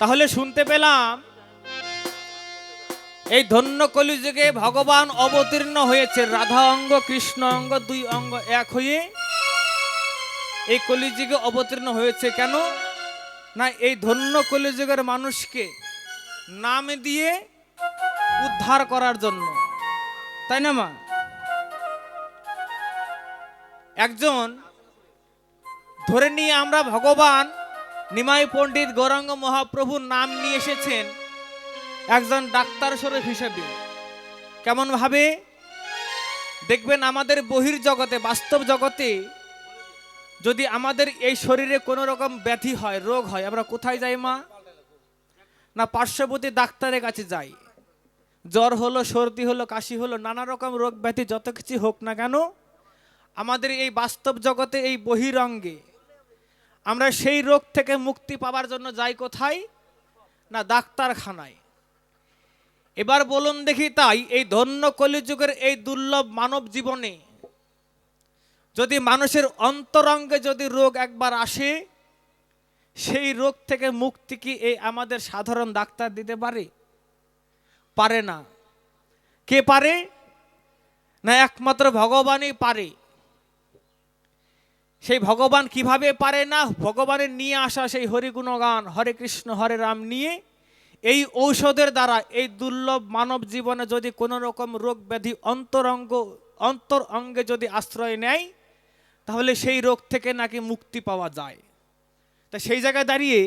তাহলে শুনতে পেলাম এই ধন্য কলিযুগে ভগবান অবতীর্ণ হয়েছে, রাধা অঙ্গ কৃষ্ণ অঙ্গ দুই অঙ্গ এক হয়ে এই কলিযুগে অবতীর্ণ হয়েছে। কেন না এই ধন্য কলিযুগের মানুষকে নাম দিয়ে উদ্ধার করার জন্য, তাই না মা? একজন ধরে নিয়ে আমরা ভগবান নিমাই পণ্ডিত গৌরাঙ্গ মহাপ্রভুর নাম নিয়ে এসেছেন একজন ডাক্তার শরীফ হিসেবে। কেমন ভাবে দেখবেন আমাদের বহির জগতে, বাস্তব জগতে যদি আমাদের এই শরীরে কোনো রকম ব্যাধি হয়, রোগ হয়, আমরা কোথায় যাই মা? না পার্শ্ববর্তী ডাক্তারের কাছে যাই। জ্বর হলো, সর্দি হলো, কাশি হলো, নানা রকম রোগ ব্যাধি যত কিছু হোক না কেন, আমাদের এই বাস্তব জগতে এই বহিরঙ্গে আমরা সেই রোগ থেকে মুক্তি পাওয়ার জন্য যাই কোথায়? না ডাক্তারখানায়। এবার বলুন দেখি, তাই এই ধন্য কলিযুগের এই দুর্লভ মানব জীবনে যদি মানুষের অন্তরঙ্গে যদি রোগ একবার আসে, সেই রোগ থেকে মুক্তি কি এই আমাদের সাধারণ ডাক্তার দিতে পারে? পারে না। কে পারে? না একমাত্র ভগবানই পারে। সেই ভগবান কিভাবে পারে? না ভগবানের নিয়ে আসা সেই হরিগুণগান, হরে কৃষ্ণ হরে রাম নিয়ে এই ঔষধের দ্বারা এই দুর্লভ মানব জীবনে যদি কোনো রকম রোগ ব্যাধি অন্তর অঙ্গে যদি আশ্রয় নেয়, তাহলে সেই রোগ থেকে নাকি মুক্তি পাওয়া যায়। তা সেই জায়গায় দাঁড়িয়ে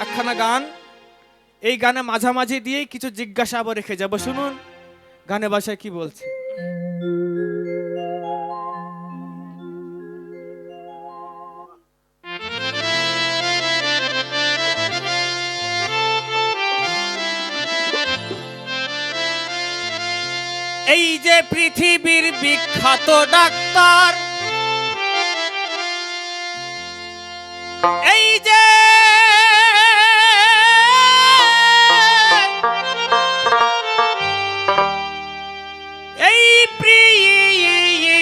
একখানা গান, এই গানে মাঝামাঝি দিয়ে কিছু জিজ্ঞাসা আবার রেখে যাবো। শুনুন গানে ভাষায় কি বলছে। এই যে পৃথিবীর বিখ্যাত ডাক্তার, এই যে এই পৃথিবীর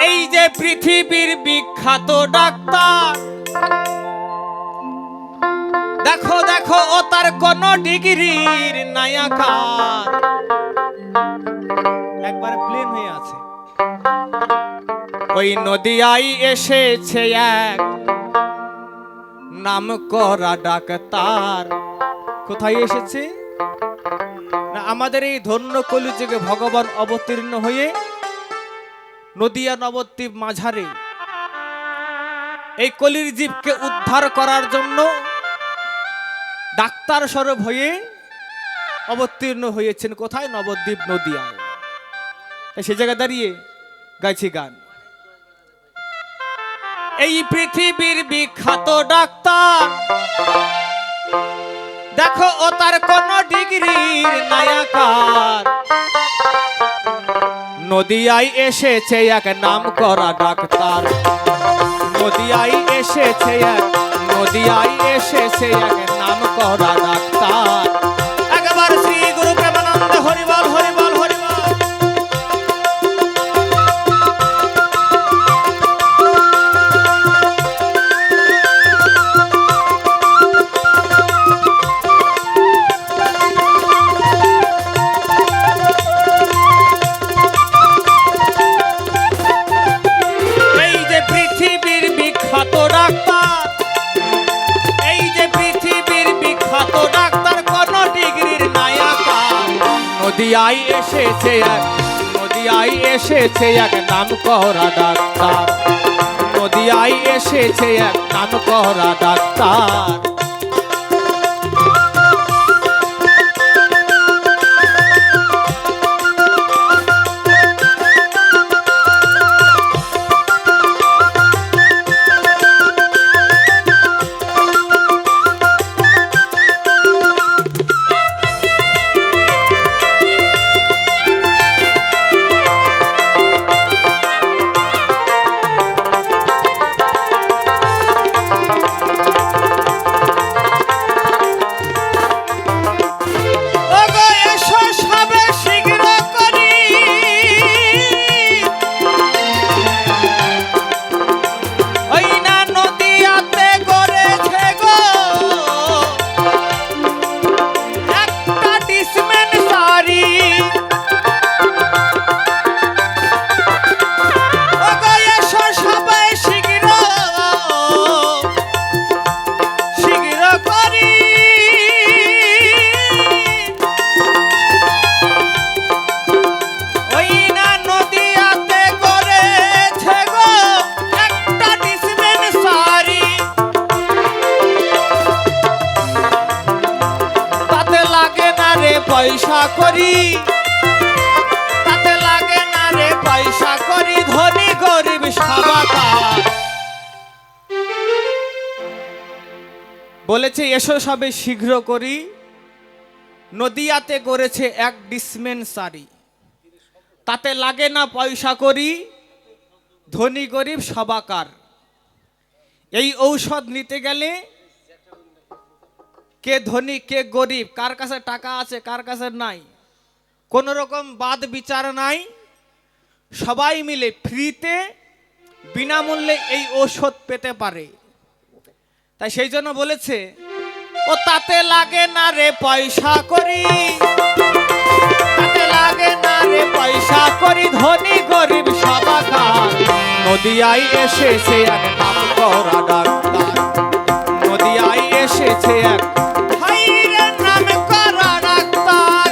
এই যে পৃথিবীর বিখ্যাত ডাক্তার, দেখো দেখো ও তার কোন ডিগ্রির নায়াকার, একবার প্লেন হয়ে আছে। ওই নদিয়ায় এসেছে এক নাম করা ডাক্তার। কোথায় এসেছে? না আমাদের এই ধন্য কলিযুগে ভগবান অবতীর্ণ হয়ে নদিয়া নবদ্বীপ মাঝারে এই কলির জীবকে উদ্ধার করার জন্য ডাক্তার স্বরূপ হয়ে অবতীর্ণ হয়েছেন। কোথায়? নবদ্বীপ নদিয়ায়। সে জায়গায় দাঁড়িয়ে গাইছি গান। এই পৃথিবীর বিখ্যাত ডাক্তার, দেখো ও তার কোন ডিগ্রির নায়াকার, নদিয়ায় এসেছে এক নাম করা ডাক্তার, নদিয়ায় এসেছে এক, নদিয়ায় এসেছে এক নাম করা ডাক্তার। একবার শ্রী গুরু প্রেমানন্দ হরিবল হরিবল হরিবল। এই যে পৃথিবীর বিখ্যাত ডাক্তার, এই যে পৃথিবীর বিখ্যাত ডাক্তার, কোন ডিগ্রির নায়াকার, নদিয়ায় এসেছে এক, নদিয়ায় এসেছে এক নাম করা ডাক্তার, নদিয়ায় এসেছে এক নাম করা ডাক্তার। পয়সা করি, তাতে লাগে না রে পয়সা করি, ধনী গরিব সবাকার। বলেছে এসো সবে শীঘ্র করি, নদিয়াতে করেছে এক ডিসপেন্সারি, তাতে লাগে না পয়সা করি, ধনী গরিব সবাকার। এই ঔষধ নিতে গেলে কে ধনী কে গরিব, কার কাছে টাকা আছে কার কাছে নাই, কোন রকম বাদ বিচার নাই, সবাই মিলে ফ্রিতে বিনামূল্যে এই ঔষধ পেতে পারে। তাই সেই জন্য বলেছে ও তাতে লাগে না রে পয়সা করি, তাতে লাগে না রে পয়সা করি, ধনী গরিব সবাকার। নদিয়ায় এসেছে এক নাম করা ডাক্তার, নদিয়ায় এসেছে এক হাইরে নাম করা ডাক্তার।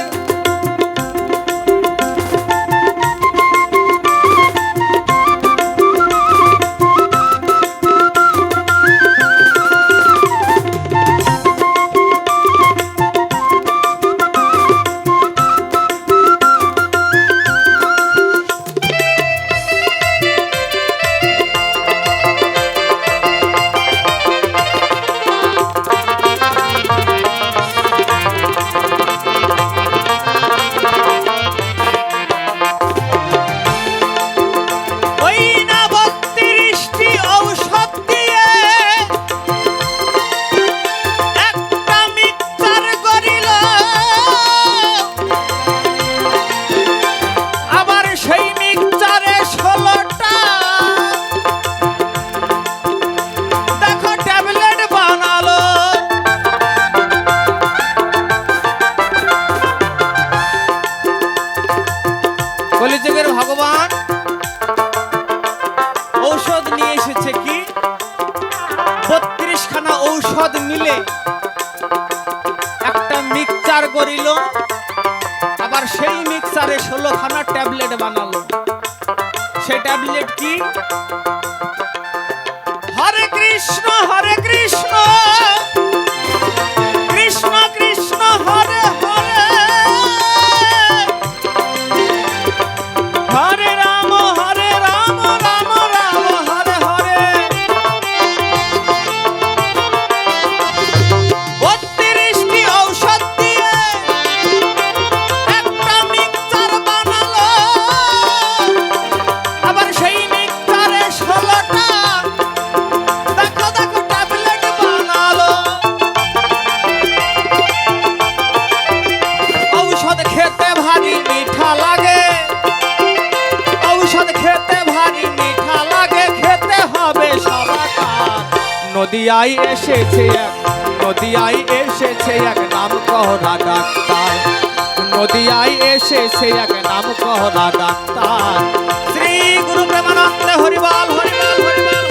কলিযুগের ভগবান ঔষধ নিয়ে এসেছে কি 32 খানা ঔষধ মিলে একটা মিক্সচার করিল, আবার সেই মিক্সচারে 16 খানা ট্যাবলেট বানালো। সেই ট্যাবলেট কি? হরে কৃষ্ণ কৃষ্ণ কৃষ্ণ হরে হরে, হরে রাম রাম রাম হরে হরে। 32টি ঔষধ দিয়ে একটা মিক্সচার বানালো, আবার সেই মিক্সচারে 16টা দেখো দেখো ট্যাবলেট বানালো। ঔষধ খেতে ভারী মিঠা লাগে, ঔষধ খেতে ভারী মিঠা লাগে, খেতে হবে সবাকার। নদিয়ায় এসেছে এক, নদিয়ায় এসেছে এক নাম করা ডাক্তার, নদিয়ায় এসেছে এক নাম করা ডাক্তার। শ্রী গুরু প্রেমানন্দ হরিবল হরিবল হরিবল।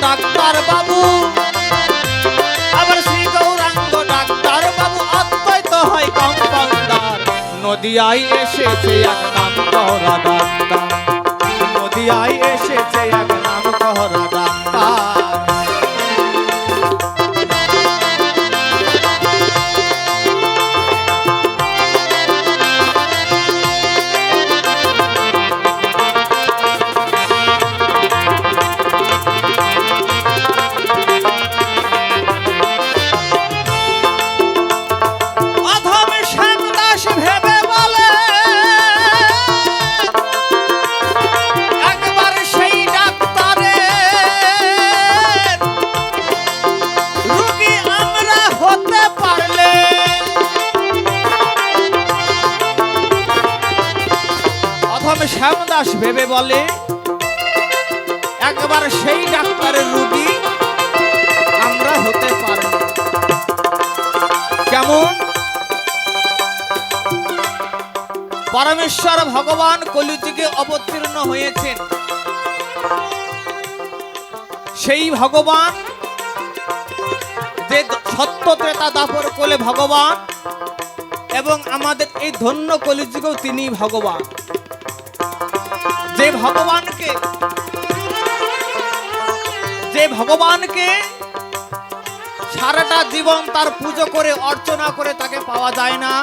ডাক্তার বাবু, আবার শ্রী গৌরাঙ্গ ডাক্তার বাবু অদ্বৈত হয় কম্পাউন্ডার। নদিয়ায় এসেছে এক নাম করা ডাক্তার, নদিয়ায় এসেছে এক নাম করা ডাক্তার। দাস ভেবে বলে একবার সেই ডাক্তারের রোগী আমরা হতে পারি। কেমন? পরমেশ্বর ভগবান কলিযুগে অবতীর্ণ হয়েছেন। সেই ভগবান যে সত্য ত্রেতা দাপর কোলে ভগবান এবং আমাদের এই ধন্য কলিযুগেও তিনি ভগবান। যে ভগবানকে সারাটা জীবন তার পুজো করে অর্চনা করে তাকে পাওয়া যায় না,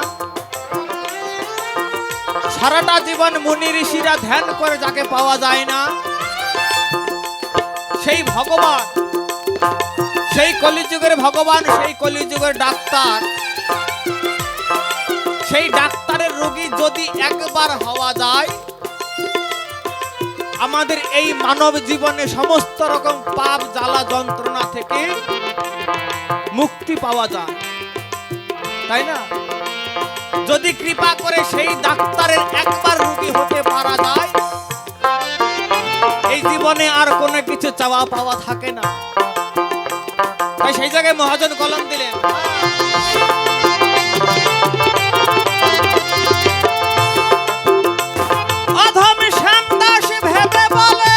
সারাটা জীবন মুনি ঋষিরা ধ্যান করে যাকে পাওয়া যায় না, সেই ভগবান, সেই কলিযুগের ভগবান, সেই কলিযুগের ডাক্তার, সেই ডাক্তারের রোগী যদি একবার হওয়া যায় আমাদের এই মানব জীবনে সমস্ত রকম পাপ জ্বালা যন্ত্রণা থেকে মুক্তি পাওয়া যায়, তাই না? যদি কৃপা করে সেই ডাক্তারের একবার রোগী হতে পারা যায় এই জীবনে আর কোনো কিছু চাওয়া পাওয়া থাকে না। তাই সেই জায়গায় মহাজন কলম দিলেন, অধম শ্যাম দাস ভেবে বলে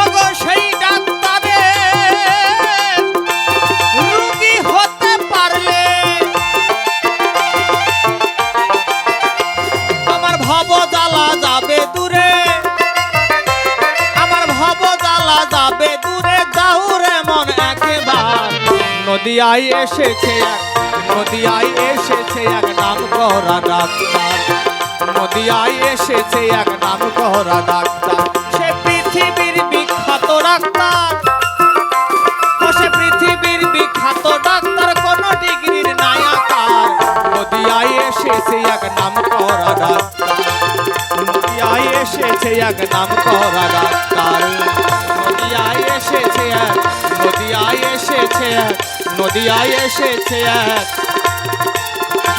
ওগো সেই ডাক্তারের রোগী হতে পারলে আমার ভব জ্বালা যাবে দূরে, আমার ভব জ্বালা যাবে দূরে, যাও রে মন একবার নদিয়ায় এসেছে নদিয়ায় এসেছে এক নাম করা ডাক্তার, নদিয়ায় এসেছে এক নাম করা ডাক্তার, সে পৃথিবীর বিখ্যাত ডাক্তার, সে পৃথিবীর বিখ্যাত ডাক্তার, কোন ডিগ্রির নায়াকার, নদিয়ায় এসেছে এক নাম করা ডাক্তার, নদিয়ায় এসেছে এক নাম করা ডাক্তার, নদিয়ায় এসেছে এক, নদিয়ায় এসেছে এক, নদিয়ায় এসেছে এক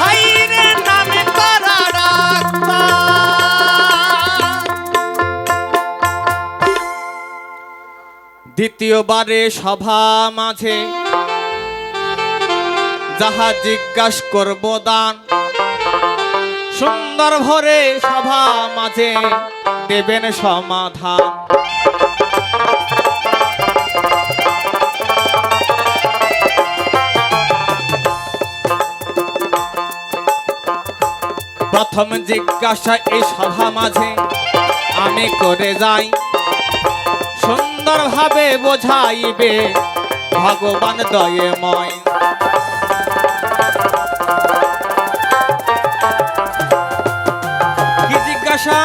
হাইরে নামে করা ডাক্তার। দ্বিতীয়বারে সভা মাঝে যাহা জিজ্ঞাস করব দান, সুন্দর ভরে সভা মাঝে দেবেন সমাধান। প্রথম জিজ্ঞাসা এই সভা মাঝে আমি করে যাই, সুন্দরভাবে বোঝাইবে ভগবান দয়েময়। কি জিজ্ঞাসা?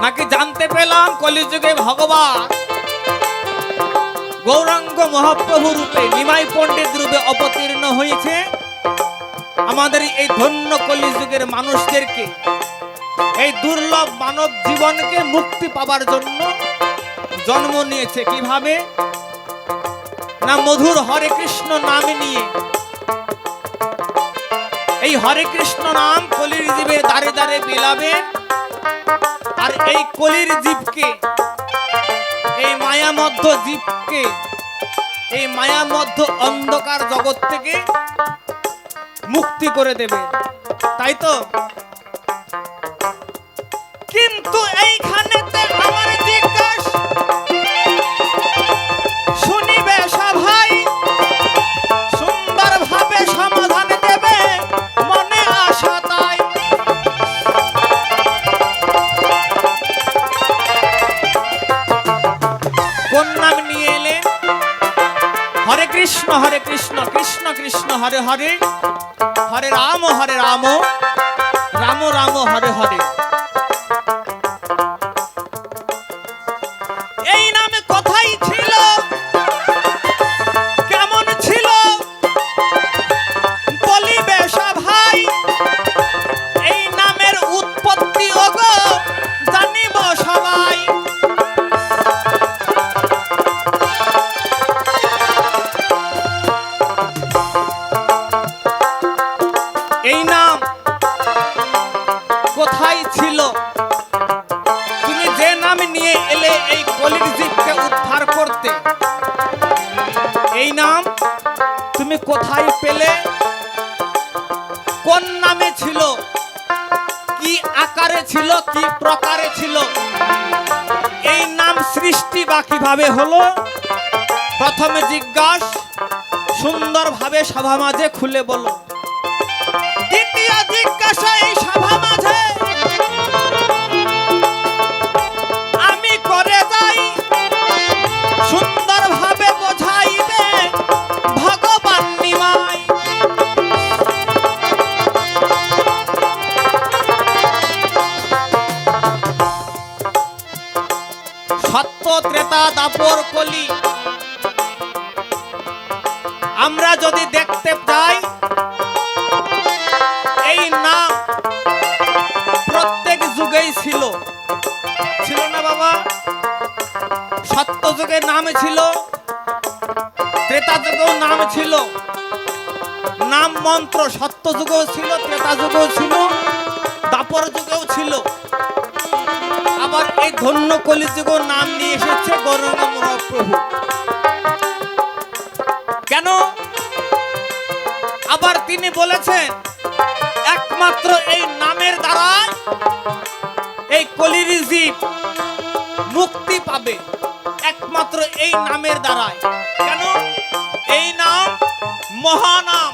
নাকি জানতে পেলাম কলিযুগে ভগবান গৌরাঙ্গ মহাপ্রভু রূপে নিমাই পণ্ডিত রূপে অবতীর্ণ হয়েছে আমাদের এই ধন্য কলিযুগের মানুষদেরকে, এই দুর্লভ মানব জীবনকে মুক্তি পাবার জন্য জন্ম নিয়েছে। কিভাবে না? মধুর হরে কৃষ্ণ নাম নিয়ে। এই হরে কৃষ্ণ নাম কলির জীবের দ্বারে দ্বারে বিলাবে, আর এই কলির জীবকে, এই মায়ামধ্য জীবকে, এই মায়ামধ্য অন্ধকার জগৎ থেকে মুক্তি করে দেবে, তাই তো? কিন্তু এইখানেতে আমার জিজ্ঞাসা শুনিবে সভাই, সুন্দরভাবে সমাধান দেবে মনে আশা তাই। কোন নাম নিয়ে এলেন? হরে কৃষ্ণ কৃষ্ণ কৃষ্ণ হরে হরে, হরে রাম রাম রাম হরে হরে। এই নামে কথাই ছিল, কেমন ছিল বলিবে সভাই, এই নামের উৎপত্তি ওগো জানিব সবাই। কোথায় ছিল? তুমি যে নাম নিয়ে এলে এই কলির জীবকে উদ্ধার করতে, এই নাম তুমি কোথায় পেলে? কোন নামে ছিল? কি আকারে ছিল? কি প্রকারে ছিল? এই নাম সৃষ্টি বা কিভাবে হলো? প্রথমে জিজ্ঞাসা, সুন্দরভাবে সভা মাঝে খুলে বলো। দ্বিতীয় জিজ্ঞাসা, এই সভা মাঝে আমি করে যাই, সুন্দরভাবে বোঝাইবে ভগবান নিমাই। সত্য ত্রেতা দাপর কলি আমরা যদি দেখতে যাই, এই নাম প্রত্যেক যুগেই ছিল, ছিল না বাবা? সত্য যুগে নাম ছিল, ত্রেতা যুগেও নাম ছিল, নাম মন্ত্র সত্য যুগেও ছিল, ত্রেতা যুগেও ছিল, দাপর যুগেও ছিল। আবার এই ধন্য কলি যুগেও নাম নিয়ে এসেছে গৌরাঙ্গ মহাপ্রভু। কেন? আবার তিনি বলেছেন একমাত্র এই নামের দ্বারা এই কলির জীব মুক্তি পাবে, একমাত্র এই নামের দ্বারাই। কেন? এই নাম মহানাম,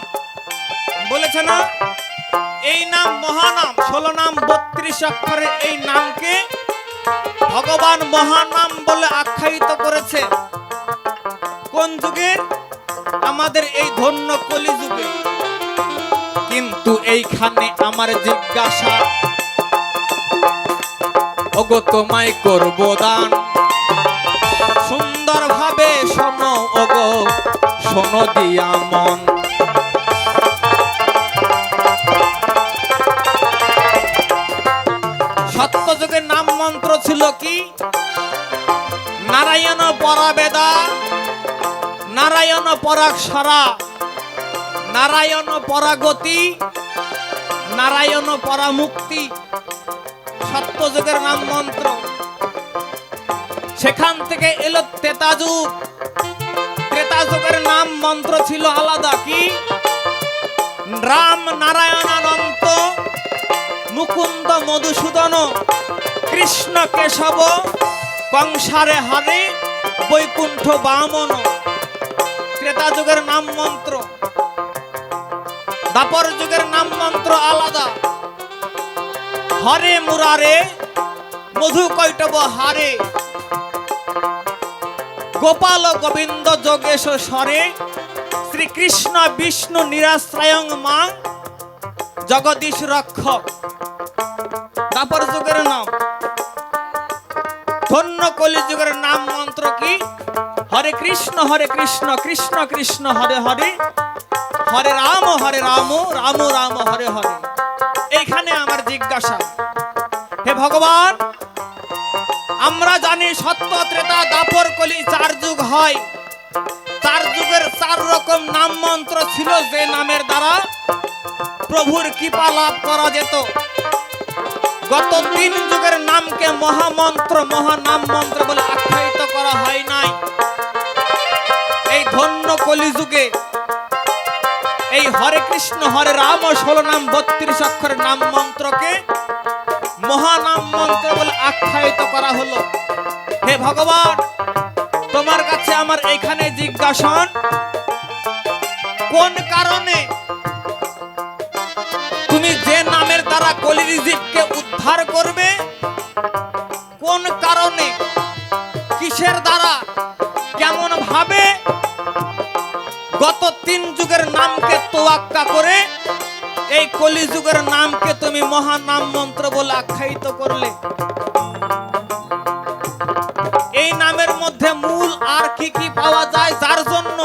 বলেছে না? এই নাম মহানাম, 16 নাম 32 অক্ষরের এই নামকে ভগবান মহানাম বলে আখ্যায়িত করেছে। কোন যুগে? আমাদের এই ধন্য কলি যুগে। কিন্তু এইখানে আমার জিজ্ঞাসা, ওগো তোমায় করব দান, সুন্দরভাবে শোনো ওগো, শোনো দিয়া মন। সত্য যুগের নাম মন্ত্র ছিল কি? নারায়ণ পরাবেদা, নারায়ণ পরাক্ষরা, নারায়ণ পরাগতি, নারায়ণ পরামুক্তি। সত্য যুগের নাম মন্ত্র। সেখান থেকে এলো ত্রেতা যুগ। ত্রেতা যুগের নাম মন্ত্র ছিল আলাদা। কি? রাম নারায়ণ অনন্ত, মুকুন্দ মধুসূদন, কৃষ্ণ কেশব, কংসারে হারে, বৈকুণ্ঠ বামন। ত্রেতা যুগের নাম মন্ত্র। দাপর যুগের নাম মন্ত্র আলাদা। হরে মুরারে, মধু কৈটব হারে, গোপাল গোবিন্দ যোগেশ স্বরে, শ্রীকৃষ্ণ বিষ্ণু নিরাশ্রয়ং মা, জগদীশ রক্ষক। দাপর যুগের নাম। ধন্য কলি যুগের নাম মন্ত্র কি? হরে কৃষ্ণ কৃষ্ণ কৃষ্ণ হরে হরে, হরে রাম রাম রাম হরে হরে। এইখানে আমার জিজ্ঞাসা, হে ভগবান, আমরা জানি সত্য ত্রেতা দাপর কলি 4 যুগ হয়। 4 যুগের 4 রকম নাম মন্ত্র ছিল, যে নামের দ্বারা প্রভুর কৃপা লাভ করা যেত। গত 3 যুগের নামকে মহামন্ত্র, মহানাম মন্ত্র বলে আখ্যায়িত করা হয় নাই। এই ধন্য কলি যুগে এই হরে কৃষ্ণ হরে রাম 16 নাম 32 অক্ষরের নাম মন্ত্রকে মহানাম মন্ত্র বলে আখ্যায়িত করা হলো। হে ভগবান, তোমার কাছে আমার এইখানে জিজ্ঞাসা, কোন কারণে তুমি যে নামের দ্বারা কলির জীবকে উদ্ধার করবে, কোন কারণে, কিসের দ্বারা, কেমন ভাবে গত 3 যুগের নামকে তোয়াক্কা করে এই কলি যুগের নামকে তুমি মহানাম মন্ত্র বলে আখ্যায়িত করলে? এই নামের মধ্যে মূল আর কি কি পাওয়া যায়, যার জন্য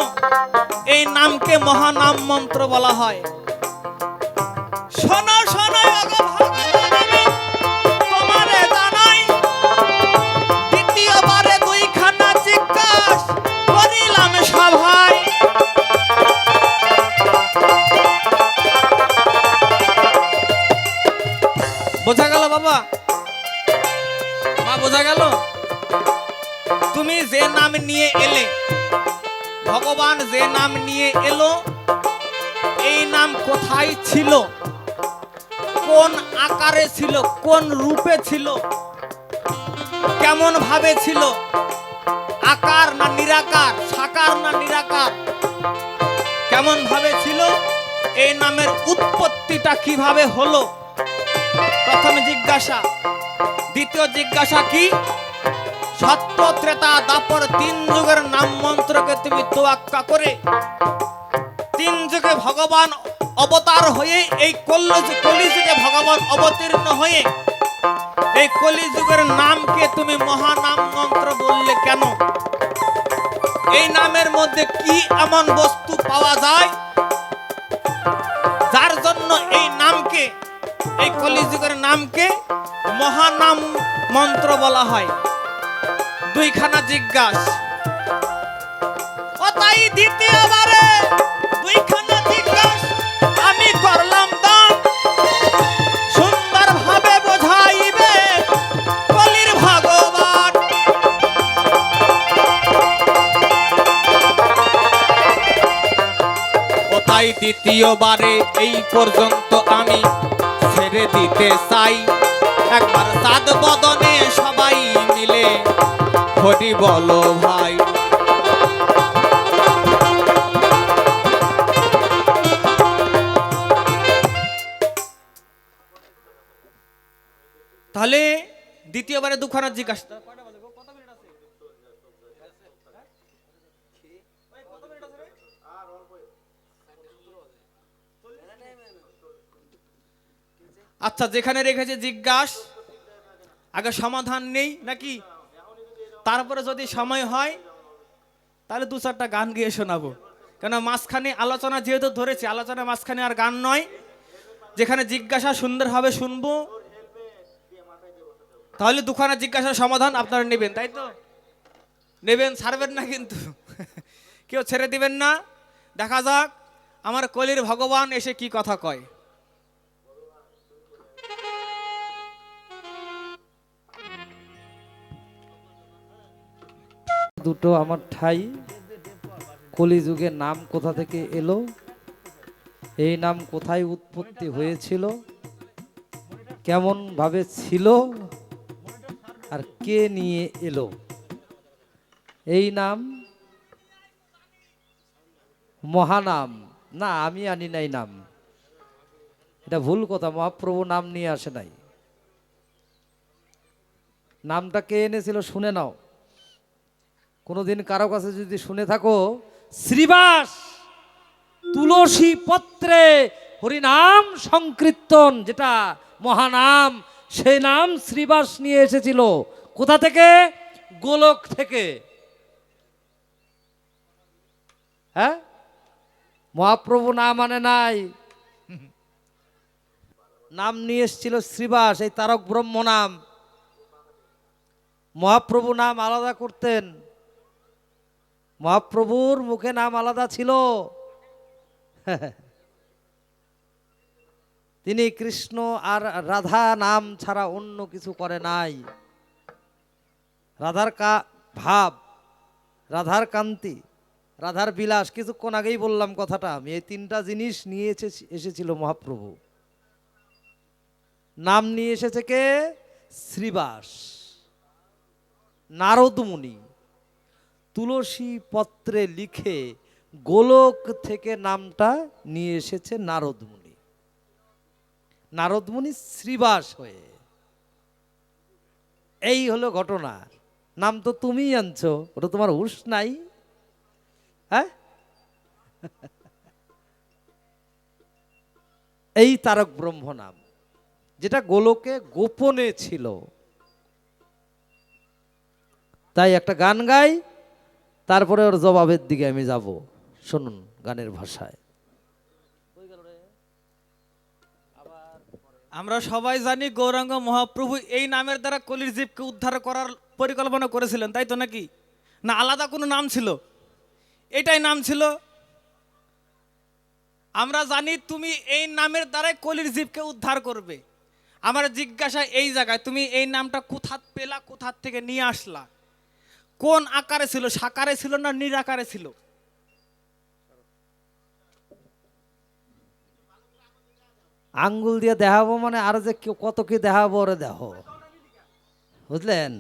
এই নামকে মহানাম মন্ত্র বলা হয়? শোনো শোনো তোমারে জানাই, দ্বিতীয়বারে 2 খানা জিজ্ঞাস করিলাম সভায়। বোঝা গেল বাবা? মা বোঝা গেল? তুমি যে নাম নিয়ে এলে, ভগবান যে নাম নিয়ে এলো, এই নাম কোথায় ছিল, কোন আকারে ছিল, কোন রূপে ছিল, কেমন ভাবে ছিল, আকার না নিরাকার, সাকার না নিরাকার, কেমন ভাবে ছিল, এই নামের উৎপত্তিটা কিভাবে হলো, প্রথম জিজ্ঞাসা। দ্বিতীয় জিজ্ঞাসা কি? সত্য ত্রেতা দাপর 3 যুগের নাম মন্ত্রকে তুমি তোয়াক্কা করে 3 যুগে ভগবান অবতার হয়ে এই কলিযুগে ভগবান অবতীর্ণ হয়ে এই কলিযুগের নামকে তুমি মহানাম মন্ত্র বললে কেন? এই নামের মধ্যে কি এমন বস্তু পাওয়া যায় যার জন্য এই নামকে, এই কলিযুগের নামকে মহানাম মন্ত্র বলা হয়? দুইখানা জিজ্ঞাসা। ও তাই দ্বিতীয়বারে দুইখানা জিজ্ঞাসা আমি করলাম দান, সুন্দর ভাবে বোঝাইবে কলির ভগবান। ও তাই দ্বিতীয়বারে এই পর্যন্ত আমি ছেড়ে দিতে চাই, একবার সাদ বদনে সবাই মিলে হরি বলো ভাই। তাহলে দ্বিতীয়বারে দুখানা জিজ্ঞাসা। আচ্ছা, যেখানে রেখেছে জিজ্ঞাসা, আগে সমাধান নেই নাকি? তারপরে যদি সময় হয় তাহলে 2-4টা গান গিয়ে শোনাবো, কেন মাঝখানে আলোচনা যেহেতু ধরেছে, আলোচনা মাঝখানে আর গান নয়। যেখানে জিজ্ঞাসা সুন্দরভাবে শুনবো, তাহলে দুখানা জিজ্ঞাসার সমাধান আপনারা নেবেন, তাই তো? নেবেন, ছাড়বেন না কিন্তু কেউ ছেড়ে দিবেন না। দেখা যাক আমার কলির ভগবান এসে কি কথা কয়। দুটো আমার ঠাই, কলিযুগের নাম কোথা থেকে এলো, এই নাম কোথায় উৎপত্তি হয়েছিল, কেমন ভাবে ছিল, আর কে নিয়ে এলো এই নাম? মহানাম না, আমি আনি নাই নাম, এটা ভুল কথা। মহাপ্রভু নাম নিয়ে আসে নাই। নামটা কে এনেছিল শুনে নাও। কোনোদিন কারো কাছে যদি শুনে থাকো শ্রীবাস তুলসী পত্রে হরিনাম সংকীর্তন, যেটা মহানাম, সেই নাম শ্রীবাস নিয়ে এসেছিল। কোথা থেকে? গোলক থেকে। হ্যাঁ, মহাপ্রভু নাম মানে নাই, নাম নিয়ে এসেছিল শ্রীবাস, এই তারক ব্রহ্ম নাম। মহাপ্রভু নাম আলাদা করতেন, মহাপ্রভুর মুখে নাম আলাদা ছিল। তিনি কৃষ্ণ আর রাধা নাম ছাড়া অন্য কিছু করে নাই। রাধার ভাব, রাধার কান্তি, রাধার বিলাস, কিছুক্ষণ আগেই বললাম কথাটা আমি। এই 3টা জিনিস নিয়ে এসেছিল মহাপ্রভু। নাম নিয়ে এসেছে কে? শ্রীবাস। নারদ মুনি তুলসী পত্রে লিখে গোলক থেকে নামটা নিয়ে এসেছে নারদ মুনি। নারদ মুনি শ্রীবাস হয়ে, এই হলো ঘটনা। নাম তো তুমিই আনছো, ওটা তোমার হুঁশ নাই। হ্যাঁ, এই তারক ব্রহ্ম নাম, যেটা গোলকে গোপনে ছিল। তাই একটা গান গাই, তারপরে ওর জবাবের দিকে আমি যাব। শুনুন গানের ভাষায়। আমরা সবাই জানি গৌরাঙ্গ মহাপ্রভু এই নামের দ্বারা কলির জীবকে উদ্ধার করার পরিকল্পনা করেছিলেন, তাই তো নাকি? না আলাদা কোনো নাম ছিল? এটাই নাম ছিল। আমরা জানি তুমি এই নামের দ্বারাই কলির জীবকে উদ্ধার করবে। আমার জিজ্ঞাসা এই জায়গায়, তুমি এই নামটা কোথা পেলা, কোথা থেকে নিয়ে আসলা? কোন আকারে ছিল, সাকারে ছিল না নিরাকারে ছিল? আঙ্গুল দিয়ে দেখাবো মানে আর যে কত কি দেখাবো ওরে দেখো, বুঝলেন?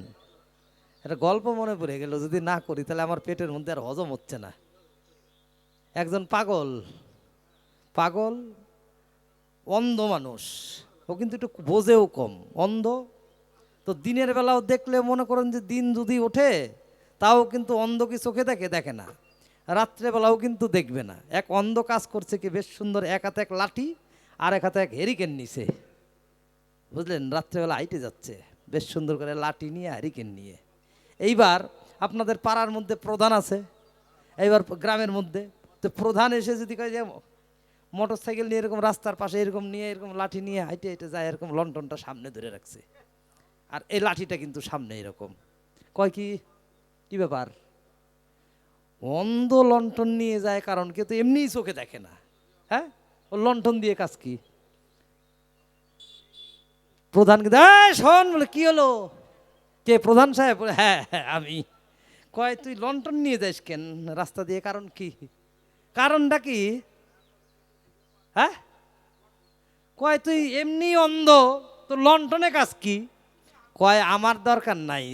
এটা গল্প মনে পড়ে গেল, যদি না করি তাহলে আমার পেটের মধ্যে আর হজম হচ্ছে না। একজন পাগল, পাগল অন্ধ মানুষ, ও কিন্তু একটু বোঝেও কম, অন্ধ। তো দিনের বেলাও দেখলে মনে করেন যে দিন যদি ওঠে তাও কিন্তু অন্ধ কি চোখে দেখে, দেখে না। রাত্রেবেলাও কিন্তু দেখবে না। এক অন্ধ কাজ করছে কি বেশ সুন্দর, এক হাতে এক লাঠি আর এক হাতে এক হেরিকেন নিছে, বুঝলেন? রাত্রেবেলা হাইটে যাচ্ছে বেশ সুন্দর করে লাঠি নিয়ে হেরিকেন নিয়ে। এইবার আপনাদের পাড়ার মধ্যে প্রধান আছে, এইবার গ্রামের মধ্যে তো প্রধান এসে যদি কয় যে মোটর সাইকেল নিয়ে এরকম রাস্তার পাশে এরকম নিয়ে এরকম লাঠি নিয়ে হাইটে হাইটে যায়, এরকম লন্ঠনটা সামনে ধরে রাখছে আর এই লাঠিটা কিন্তু সামনে এরকম, কয় কি কি ব্যাপার? অন্ধ লন্ঠন নিয়ে যায় কারণ কেউ তো এমনিই চোখে দেখে না, হ্যাঁ? ও লন্ঠন দিয়ে কাজ কি? প্রধান কিন্তু শোন বলে, কি হলো? কে প্রধান সাহেব? বলে, হ্যাঁ হ্যাঁ আমি। কয় তুই লন্ঠন নিয়ে যাস কেন রাস্তা দিয়ে, কারণ কি? কারণটা কি? হ্যাঁ? কয় তুই এমনি অন্ধ, তো লন্ঠনে কাজ কি? কয় আমার দরকার নাই,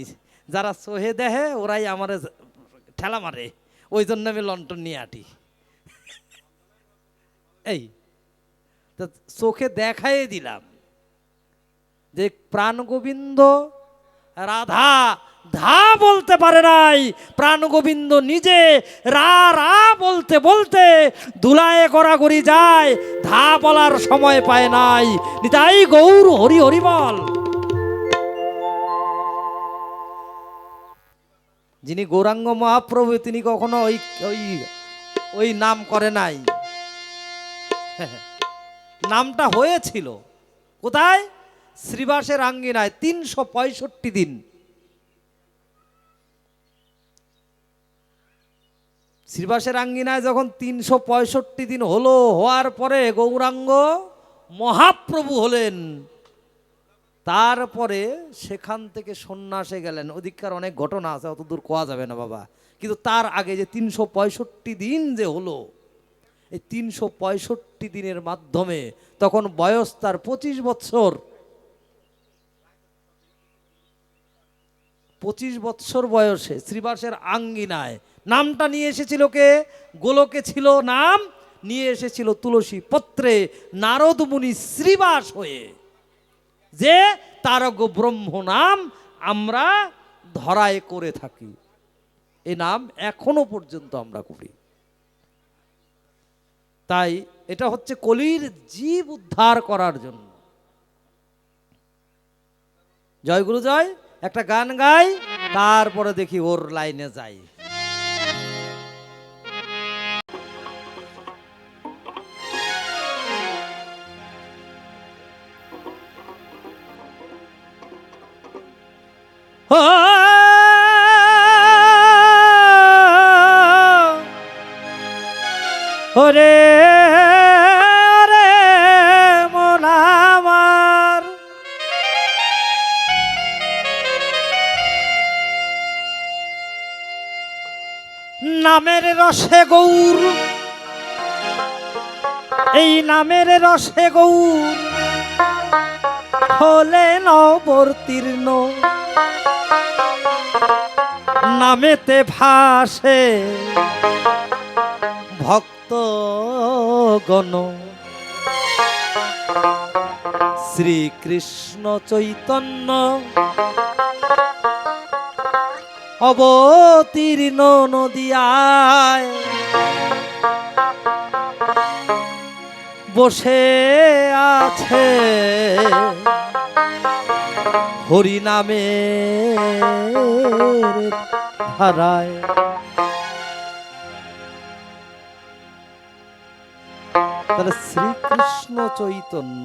যারা সোহে দেহে ওরাই আমার ঠেলা মারে, ওই জন্য আমি লন্ঠন নিয়ে আটি। এই তো চোখে দেখাই দিলাম যে প্রাণ গোবিন্দ রাধা ধা বলতে পারে নাই, প্রাণ গোবিন্দ নিজে রা রা বলতে বলতে ধুলায় গড়াগড়ি যায়, ধা বলার সময় পায় নাই। নিতাই গৌর হরি হরি বল। যিনি গৌরাঙ্গ মহাপ্রভু তিনি কখনো ওই ওই ওই নাম করে নাই। নামটা হয়েছিল কোথায়? শ্রীবাসের আঙ্গিনায় 365 দিন। শ্রীবাসের আঙ্গিনায় যখন 365 দিন হলো, হওয়ার পরে গৌরাঙ্গ মহাপ্রভু হলেন, তারপরে সেখান থেকে সন্ন্যাসে গেলেন। ওদিককার অনেক ঘটনা আছে, অত দূর কোয়া যাবে না বাবা। কিন্তু তার আগে যে 365 দিন যে হলো, এই 365 দিনের মাধ্যমে তখন বয়স তার 25 বৎসর। 25 বৎসর বয়সে শ্রীবাসের আঙ্গিনায় নামটা নিয়ে এসেছিল কে? গোলকে ছিল নাম নিয়ে এসেছিল তুলসী পত্রে নারদ মুনি শ্রীবাস হয়ে, যে তারক ব্রহ্ম নাম আমরা ধরায় করে থাকি। এই নাম এখনো পর্যন্ত আমরা করি। তাই এটা হচ্ছে কলির জীব উদ্ধার করার জন্য। জয় গুরু জয়। একটা গান গাই, তারপরে দেখি ওর লাইনে যাই। ওরে রে মন আমার, নামের রসে গৌর, এই নামের রসে গৌর হলে নবতীর্ণ, নামেতে ভাসে ভক্ত গণ, শ্রীকৃষ্ণ চৈতন্য অবতীর্ণ নদিয়ায়, বসে আছে হরি নামের ধারায়। তাহলে শ্রীকৃষ্ণ চৈতন্য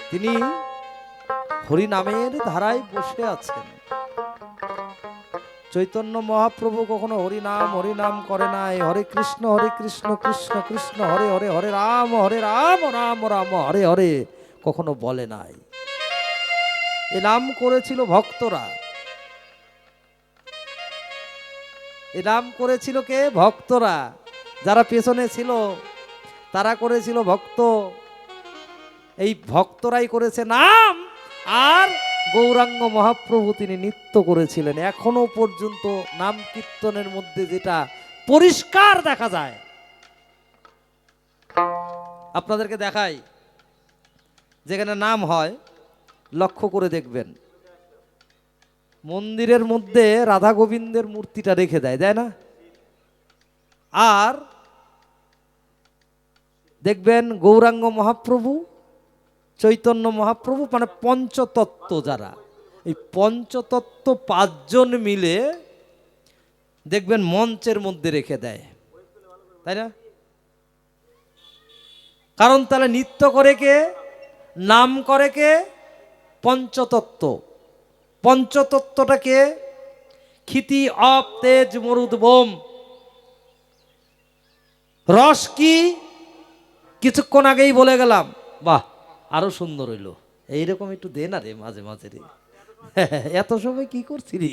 তিনি হরি নামের ধারায় বসে আছেন। চৈতন্য মহাপ্রভু কখনো হরি নাম করে নাই। হরে কৃষ্ণ কৃষ্ণ কৃষ্ণ হরে হরে, হরে রাম রাম রাম হরে হরে কখনো বলে নাই। এ নাম করেছিল ভক্তরা। এ নাম করেছিল কে? ভক্তরা। যারা পেছনে ছিল তারা করেছিল ভক্ত, এই ভক্তরাই করেছে নাম। আর গৌরাঙ্গ মহাপ্রভু তিনি নৃত্য করেছিলেন। এখনো পর্যন্ত নাম কীর্তনের মধ্যে যেটা পরিষ্কার দেখা যায়, আপনাদেরকে দেখাই। যেখানে নাম হয় লক্ষ্য করে দেখবেন, মন্দিরের মধ্যে রাধা গোবিন্দের মূর্তিটা রেখে দেয়, তাই না? আর দেখবেন গৌরাঙ্গ মহাপ্রভু, চৈতন্য মহাপ্রভু, মানে পঞ্চতত্ত্ব যারা, এই পঞ্চতত্ত্ব পাঁচজন মিলে দেখবেন মঞ্চের মধ্যে রেখে দেয়, তাই না? কারণ তাহলে নৃত্য করে কে? নাম করে কে? পঞ্চতত্ত্ব। পঞ্চতত্ত্বটাকে ক্ষিতি অপ তেজ মরুদ বোম। রস কি? কিছুক্ষণ আগেই বলে গেলাম। বাহ, আরো সুন্দর হইল। এইরকম একটু দে না রে মাঝে মাঝে রে। এত সময় কি করছিলি?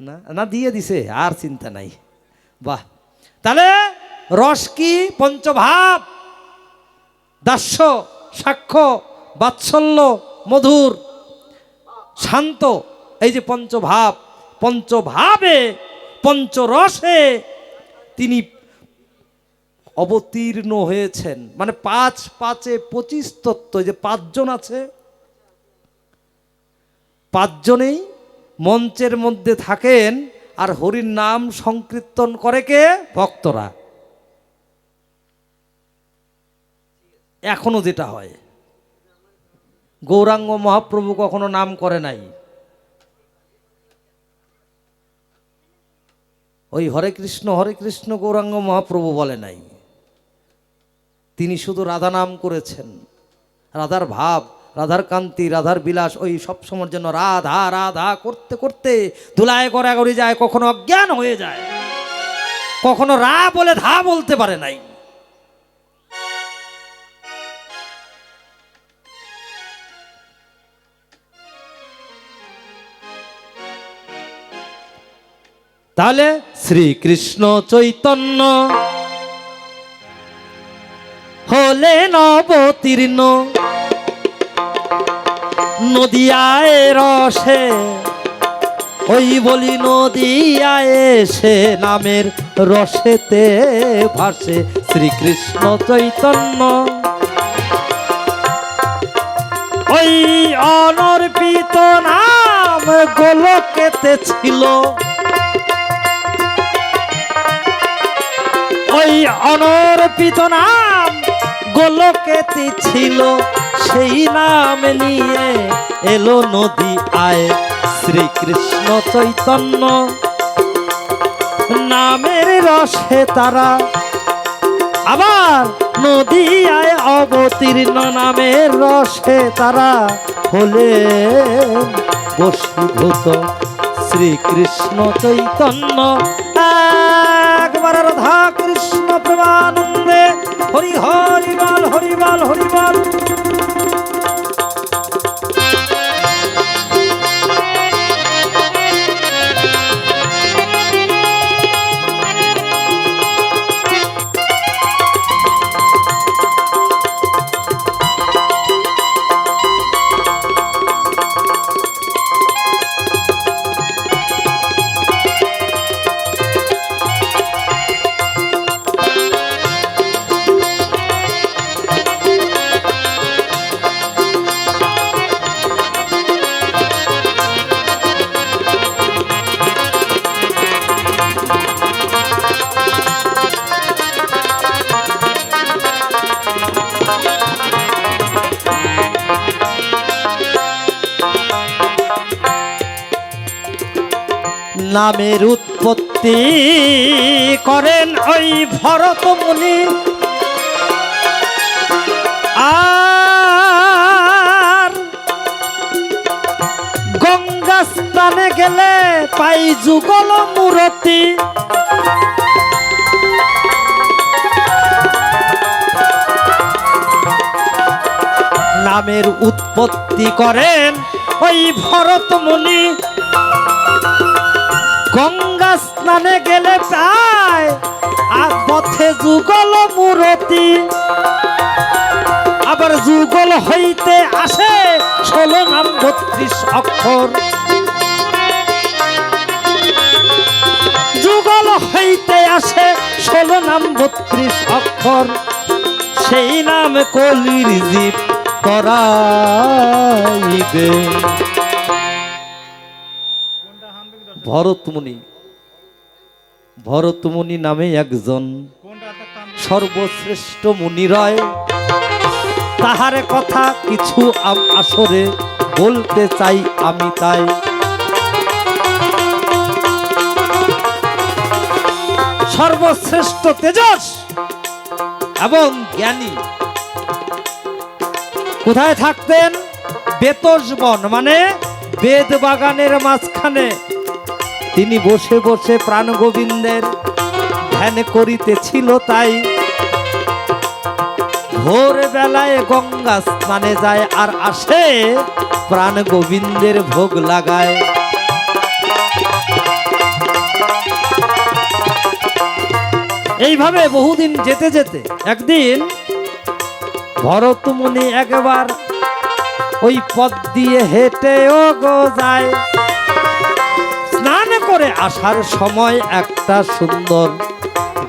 না না, দিয়ে দিছে, আর চিন্তা নাই। বাহ, তাহলে রস কি? পঞ্চভাব। দাস্য, সাক্ষ্য, বাৎসল্য, মধুর, শান্ত, এই যে পঞ্চভাব, পঞ্চভাবে পঞ্চরসে তিনি অবতীর্ণ হয়েছেন। মানে ৫ ৫ ২৫ তত্ত্ব, যে পাঁচজন আছে, পাঁচজনেই মঞ্চের মধ্যে থাকেন। আর হরির নাম সংকীর্তন করে কে? ভক্তরা। এখনো যেটা হয়, গৌরাঙ্গ মহাপ্রভু কখনো নাম করে নাই। ওই হরে কৃষ্ণ গৌরাঙ্গ মহাপ্রভু বলে নাই। তিনি শুধু রাধা নাম করেছেন। রাধার ভাব, রাধার কান্তি, রাধার বিলাস, ওই সবসময়ের জন্য রাধা রাধা করতে করতে ধুলায় গড়াগড়ি যায়, কখনো অজ্ঞান হয়ে যায়, কখনো রা বলে ধা বলতে পারে নাই। তাহলে শ্রীকৃষ্ণ চৈতন্য হলেন অবতীর্ণ নদিয়ায় রসে, ওই বলি নদিয়ায় এসে নামের রসেতে ভাসে শ্রীকৃষ্ণ চৈতন্য। ওই অনর্পিত নাম গোলকেতে ছিল, ওই অনর্পিত নাম গোলকেতে ছিল, সেই নাম নিয়ে এলো নদী আয় শ্রীকৃষ্ণ চৈতন্য। নামের রসে তারা আবার নদী আয় অবতীর্ণ, নামের রসে তারা হলেন বশীভূত শ্রীকৃষ্ণ চৈতন্য। একবার রাধা কৃষ্ণ প্রেমানন্দে হরি হরি বল, হরি বল, হরি বল। নামের উৎপত্তি করেন ওই ভরত মুনি, আর গঙ্গা স্থানে গেলে পাই যুগল মূরতি। নামের উৎপত্তি করেন ওই ভরত মুনি। গঙ্গা স্নানে গেলে প্রায় আর পথে যুগল মূরতি, আবার যুগল হইতে আসে 16 নাম 32 অক্ষর। যুগল হইতে আসে 16 নাম 32 অক্ষর, সেই নাম কলির জীব তরাইবে। ভরত মুনি নামে একজন সর্বশ্রেষ্ঠ মুনি রয়, তাহারে কথা কিছু আসরে বলতে চাই আমি তাই। সর্বশ্রেষ্ঠ তেজস এবং জ্ঞানী। কোথায় থাকতেন? বেতস বন মানে বেদ বাগানের মাঝখানে তিনি বসে বসে প্রাণ গোবিন্দের ধ্যান করিতেছিল। তাই ভোর বেলায় গঙ্গা স্নানে যায় আর আসে প্রাণ গোবিন্দের ভোগ লাগায়। এইভাবে বহুদিন যেতে যেতে একদিন ভরত মুনি একবার ওই পথ দিয়ে হেঁটেও গো যায়। স্নান করে আসার সময় একটা সুন্দর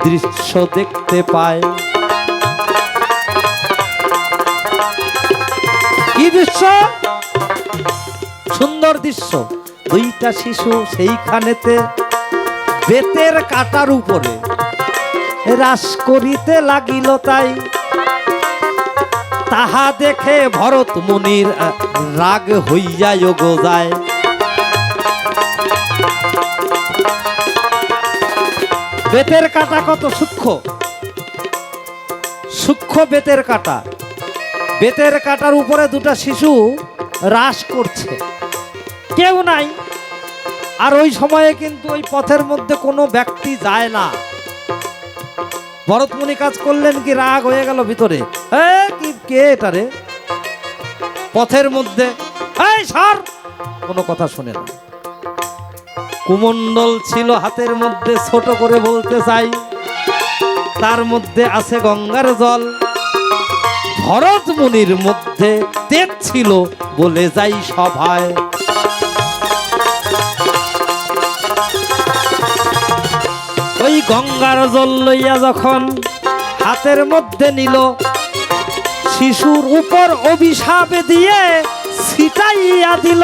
দৃশ্য দেখতে পায়। কি দৃশ্য? সুন্দর দৃশ্য। দুইটা শিশু সেইখানেতে বেতের কাটার উপরে রাস করিতে লাগিল। তাই তাহা দেখে ভরত মুনির রাগ হইয়া গো যায়। বেতের কাটা কত সূক্ষ্ম, সূক্ষ্ম বেতের কাটা। বেতের কাটার উপরে দুটা শিশু রাস করছে, কেউ নাই। আর ওই সময়ে কিন্তু ওই পথের মধ্যে কোনো ব্যক্তি যায় না। ভরত মুনি কাজ করলেন কি, রাগ হয়ে গেল ভিতরে, কি কে এটা রে পথের মধ্যে, সর, কোনো কথা শুনে না। কুমণ্ডল ছিল হাতের মধ্যে, ছোট করে বলতে চাই, তার মধ্যে আছে গঙ্গার জল। ভরত মুনির মধ্যে তেজ ছিল বলে যাই সভায়। ওই গঙ্গার জল লইয়া যখন হাতের মধ্যে নিল, শিশুর উপর অভিশাপ দিয়ে ছিটাইয়া দিল।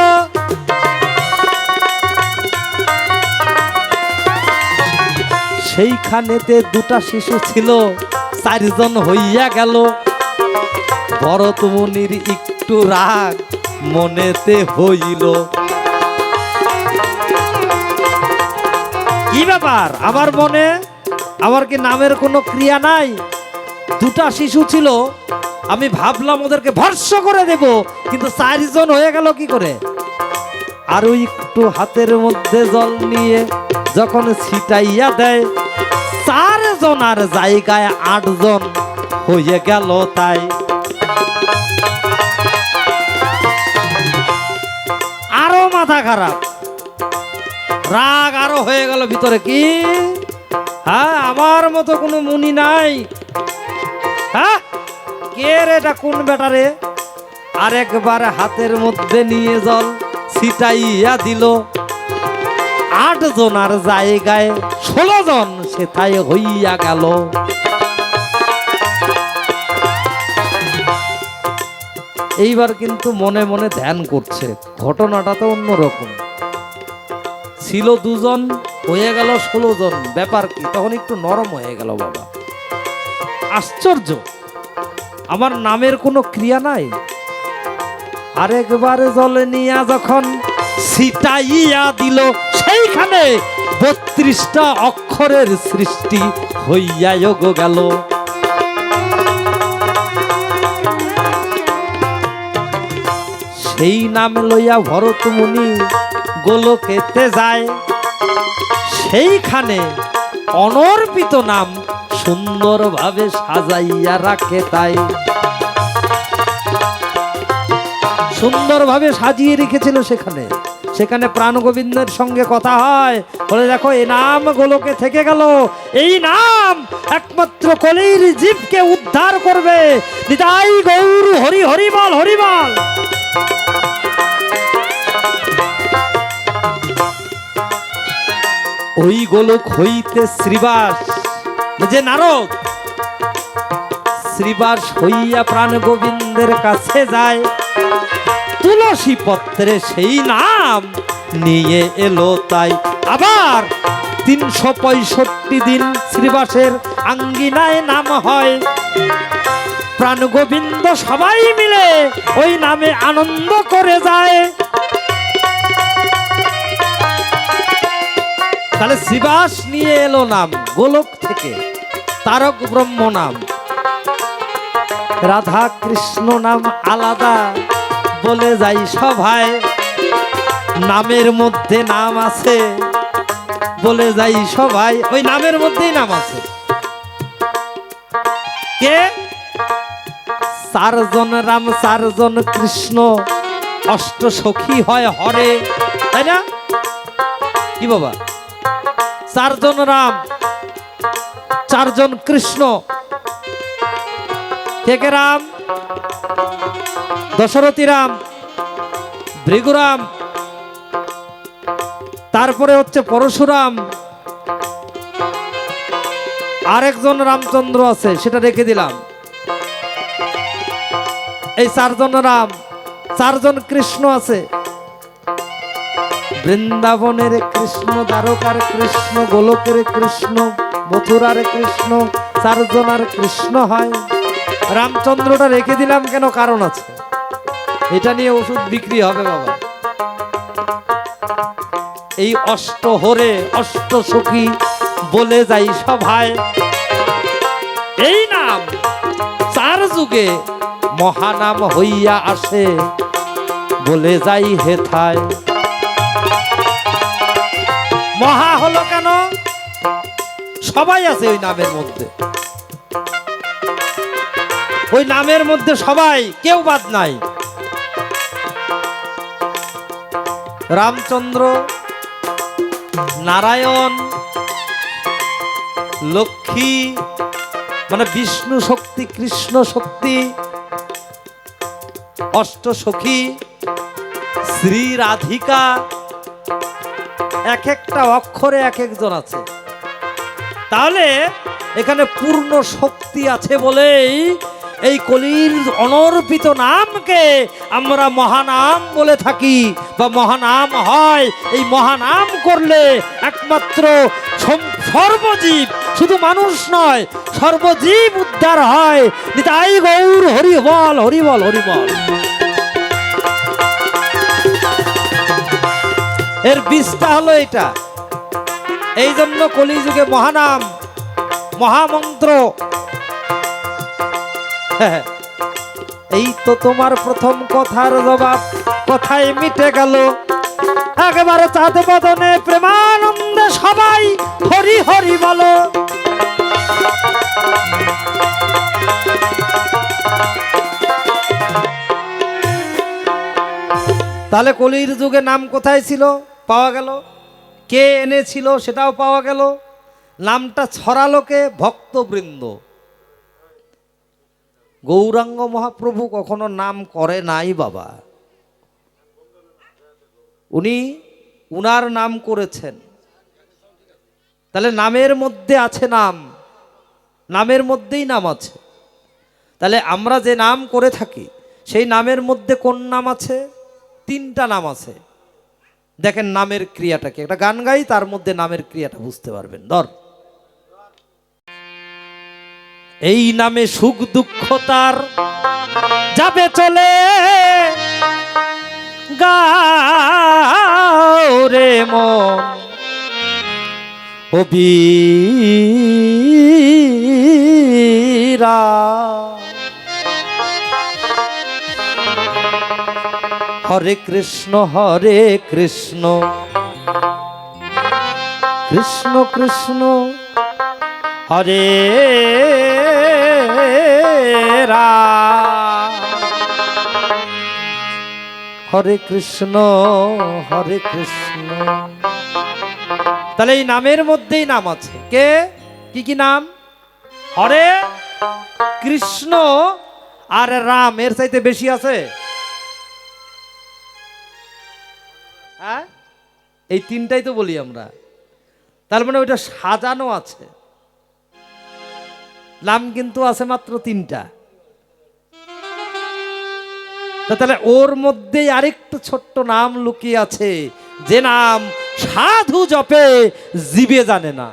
সেইখানেতে দুটা শিশু ছিল, 4 জন হইয়া গেল। ভরত মুনির একটু রাগ মনেতে হইল। কি ব্যাপার আমার মনে? আমার কি নামের কোনো ক্রিয়া নাই? দুটা শিশু ছিল, আমি ভাবলাম ওদেরকে ভর্ৎস করে দেব, কিন্তু 4 জন হয়ে গেল কি করে? আরো একটু হাতের মধ্যে জল নিয়ে যখন ছিটাইয়া দেয়, 4 জনার জায়গায় 8 জন হয়ে গেল। তাই আরো মাথা খারাপ, রাগ আরো হয়ে গেল ভিতরে। কি আমার মতো কোনো মুনি নাই? কে রে এটা, কোন বেটারে? আরেকবার হাতের মধ্যে নিয়ে জল ছিটাইয়া দিল। 8 জনার জায়গায় 16 জন সেথায় হইয়া গেল। এইবার কিন্তু মনে মনে ধ্যান করছে, ঘটনাটা তো অন্যরকম। ছিল 2 জন, হয়ে গেল 16 জন, ব্যাপার কি? তখন একটু নরম হয়ে গেল। বাবা আশ্চর্য, আমার নামের কোনো ক্রিয়া নাই। আরেকবার জলে নিয়া যখন ছিটাইয়া দিল, সেইখানে 32টা অক্ষরের সৃষ্টি হইয়া গেল। সেই নাম লইয়া ভরত মুনি গোলকেতে যায়। সেইখানে অনর্পিত নাম সুন্দরভাবে সাজাইয়া রাখে। তাই সুন্দরভাবে সাজিয়ে রেখেছিল সেখানে। সেখানে প্রাণ গোবিন্দের সঙ্গে কথা হয়, বলে দেখো এই নাম গোলকে থেকে গেল, এই নাম একমাত্র কলির জীবকে উদ্ধার করবে। নিতাই গৌর হরি হরিবল হরিবল। ওই গোলক হইতে শ্রীবাস, যে নারদ শ্রীবাস হইয়া প্রাণ গোবিন্দের কাছে যায়, তুলসী পত্রে সেই নাম নিয়ে এলো। তাই আবার 365 দিন শ্রীবাসের আঙ্গিনায় নাম হয়। প্রাণ গোবিন্দ সবাই মিলে ওই নামে আনন্দ করে যায়। তাহলে শ্রীবাস নিয়ে এলো নাম গোলক থেকে, তারক ব্রহ্ম নাম। রাধা কৃষ্ণ নাম আলাদা বলে যাই সভায়, নামের মধ্যে নাম আছে বলে যাই সবাই, ওই নামের মধ্যেই নাম আছে। কে? 4 জন রাম 4 জন কৃষ্ণ, অষ্ট সখী হয় হরে, তাই না? কি বাবা? 4 জন রাম 4 জন কৃষ্ণ। কে কে রাম? দশরথী রাম, ভৃগুরাম, তারপরে হচ্ছে পরশুরাম, আরেকজন রামচন্দ্র আছে, সেটা রেখে দিলাম। এই 4 জন রাম 4 জন কৃষ্ণ আছে। বৃন্দাবনের কৃষ্ণ, দ্বারকার কৃষ্ণ, গোলকের কৃষ্ণ, মথুরার কৃষ্ণ, 4 জনার কৃষ্ণ হয়। রামচন্দ্রটা রেখে দিলাম কেন? কারণ আছে, এটা নিয়ে ওষুধ বিক্রি হবে বাবা। এই অষ্ট হরে অষ্ট সখী বলে যাই সভায়, এই নাম 4 যুগে মহানাম হইয়া আসে বলে যাই হেথায়। মহা হলো কেন? সবাই আছে ওই নামের মধ্যে, ওই নামের মধ্যে সবাই, কেউ বাদ নাই। রামচন্দ্র, নারায়ণ, লক্ষ্মী মানে বিষ্ণু শক্তি, কৃষ্ণ শক্তি, অষ্ট সখী, শ্রী রাধিকা, এক একটা অক্ষরে এক একজন আছে। তাহলে এখানে পূর্ণ শক্তি আছে বলেই এই কলির অনর্পিত নামকে আমরা মহানাম বলে থাকি, বা মহানাম হয়। এই মহানাম করলে একমাত্র সর্বজীব, শুধু মানুষ নয়, সর্বজীব উদ্ধার হয়। নিতাই গৌর হরি বল হরি বল হরি বল। এর বীজটা হলো এটা। এই জন্য কলিযুগে মহানাম, মহামন্ত্র। এই তো তোমার প্রথম কথার জবাব, কথায় মিটে গেল একেবারে চাঁদ বদনে প্রেমানন্দে সবাই হরি হরি বলো। তাহলে কলির যুগে নাম কোথায় ছিল? পাওয়া গেল। কে এনেছিল? সেটাও পাওয়া গেল। নামটা ছড়ালো কে? ভক্তবৃন্দ। গৌরাঙ্গ মহাপ্রভু কখনো নাম করে নাই বাবা, উনি উনার নাম করেছেন। তাহলে নামের মধ্যে আছে নাম, নামের মধ্যেই নাম আছে। তাহলে আমরা যে নাম করে থাকি সেই নামের মধ্যে কোন নাম আছে? 3টা নাম আছে। দেখেন নামের ক্রিয়াটাকে, একটা গান গাই, তার মধ্যে নামের ক্রিয়াটা বুঝতে পারবেন। ধর, এই নামে সুখ দুঃখ তার যাবে চলে, গাও রে মন ও বীরা। হরে কৃষ্ণ কৃষ্ণ কৃষ্ণ হরে রাম। হরে কৃষ্ণ হরে কৃষ্ণ। তাহলে এই নামের মধ্যেই নাম আছে, কে কি কি নাম? হরে কৃষ্ণ আর রাম, এর চাইতে বেশি আছে? হ্যাঁ, এই তিনটাই তো বলি আমরা। তার মানে ওইটা সাজানো আছে। নাম কিন্তু আছে মাত্র তিনটা। তাহলে ওর মধ্যেই আরেকটু ছোট্ট নাম লুকিয়ে আছে, যে নাম সাধু জপে জিবে জানে না,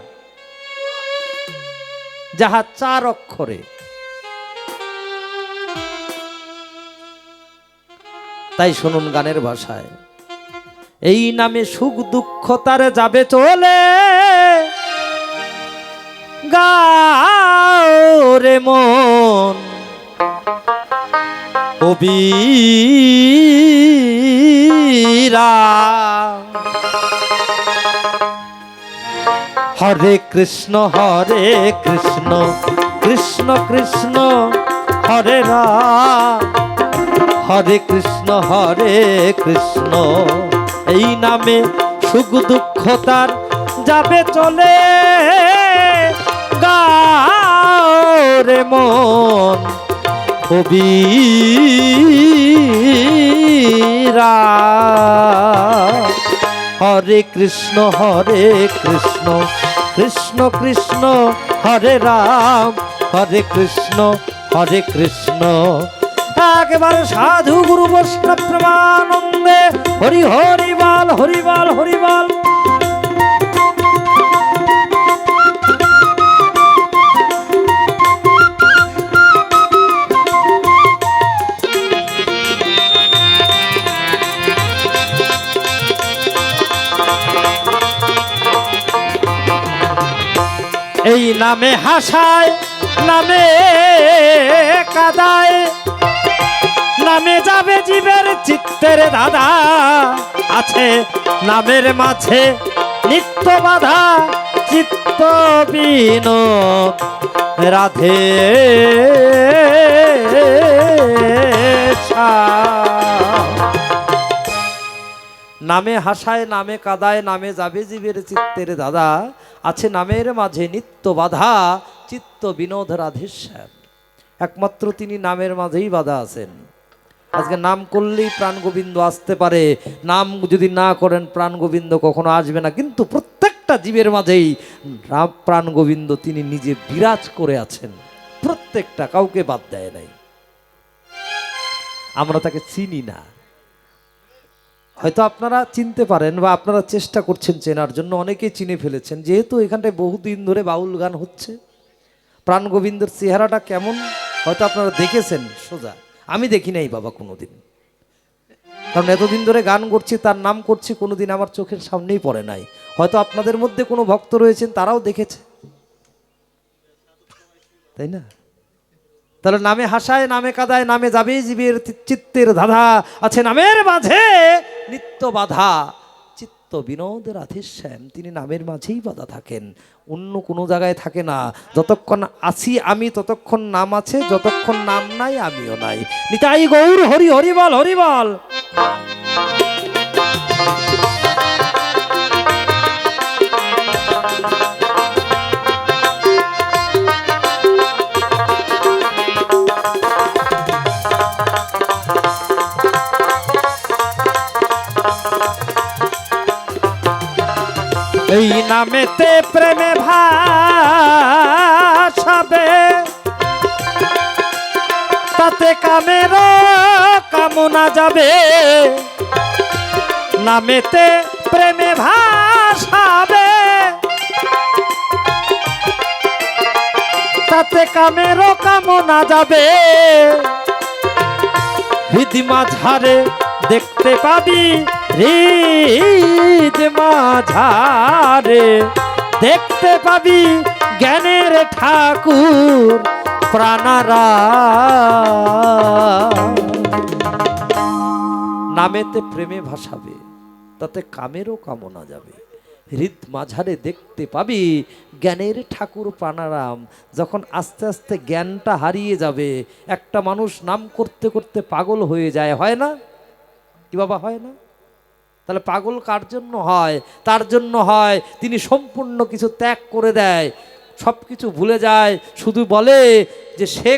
যাহা 4 অক্ষরে। তাই শুনুন গানের ভাষায়, এই নামে সুখ দুঃখ তার যাবে চলে, গাও রে মন কবিরা। হরে কৃষ্ণ কৃষ্ণ কৃষ্ণ হরে রাম, হরে কৃষ্ণ এই নামে সুখ দুঃখ তার যাবে চলে, গাও রে মন কবিরা। হরে কৃষ্ণ কৃষ্ণ কৃষ্ণ হরে রাম, হরে কৃষ্ণ একেবারে সাধু গুরু বৈষ্ণব প্রেমানন্দে হরি হরি বল হরি বল হরি বল। এই নামে হাসায়, নামে কাদায়, নামে যাবে জীবের চিত্তের দাদা, আছে নামের মাঝে নিত্য বাধা, চিত্ত বিনোদ রাধে নামে হাসায়, নামে কাদায়, নামে যাবে জীবের চিত্তের দাদা, আছে নামের মাঝে নিত্য বাধা, চিত্ত বিনোদ রাধেশ্যাম। একমাত্র তিনি নামের মাঝেই বাধা আছেন। আজকে নাম করলেই প্রাণ গোবিন্দ আসতে পারে, নাম যদি না করেন প্রাণ গোবিন্দ কখনো আসবে না। কিন্তু প্রত্যেকটা জীবের মাঝেই প্রাণ গোবিন্দ তিনি নিজে বিরাজ করে আছেন, প্রত্যেকটা, কাউকে বাদ দেয় নাই। আমরা তাকে চিনি না, হয়তো আপনারা চিনতে পারেন বা আপনারা চেষ্টা করছেন চেনার জন্য, অনেকেই চিনে ফেলেছেন। যেহেতু এখানটায় বহুদিন ধরে বাউল গান হচ্ছে, প্রাণ গোবিন্দর চেহারাটা কেমন হয়তো আপনারা দেখেছেন সোজা, আমি দেখি নাই বাবা কোনোদিন, কারণ এতদিন ধরে গান করছি, তার নাম করছি, কোনোদিন আমার চোখের সামনেই পড়ে নাই। হয়তো আপনাদের মধ্যে কোনো ভক্ত রয়েছেন, তারাও দেখেছে, তাই না? তাহলে নামে হাসায়, নামে কাদায়, নামে যাবে জীবের চিত্তের ধাঁধা, আছে নামের মাঝে নিত্য বাধা, চিত্ত বিনোদ রাধেশ্যাম। তিনি নামের মাঝেই বাধা থাকেন, অন্য কোনো জায়গায় থাকে না। যতক্ষণ আছি আমি ততক্ষণ নাম আছে, যতক্ষণ নাম নাই আমিও নাই। নিতাই গৌর হরি হরি বল হরি বল। এই নামেতে প্রেমে ভাসাবে, তাতে কামের কামনা যাবে। নামেতে প্রেমে ভাসাবে, তাতে কামের কামনা যাবে। হৃদি মাঝারে দেখতে পাবি, হৃদ মাঝারে দেখতে পাবি জ্ঞানের ঠাকুর প্রাণারাম। নামেতে প্রেমে ভাসাবে, তাতে কামেরও কামনা যাবে। হৃদ মাঝারে দেখতে পাবি জ্ঞানের ঠাকুর প্রাণারাম। যখন আস্তে আস্তে জ্ঞানটা হারিয়ে যাবে, একটা মানুষ নাম করতে করতে পাগল হয়ে যায়, হয় না? কি বাবা হয় না? তাহলে পাগল কার জন্য হয়? তার জন্য হয় তিনি সম্পূর্ণ কিছু ত্যাগ করে দেয়, সব কিছু ভুলে যায়, শুধু বলে যে সে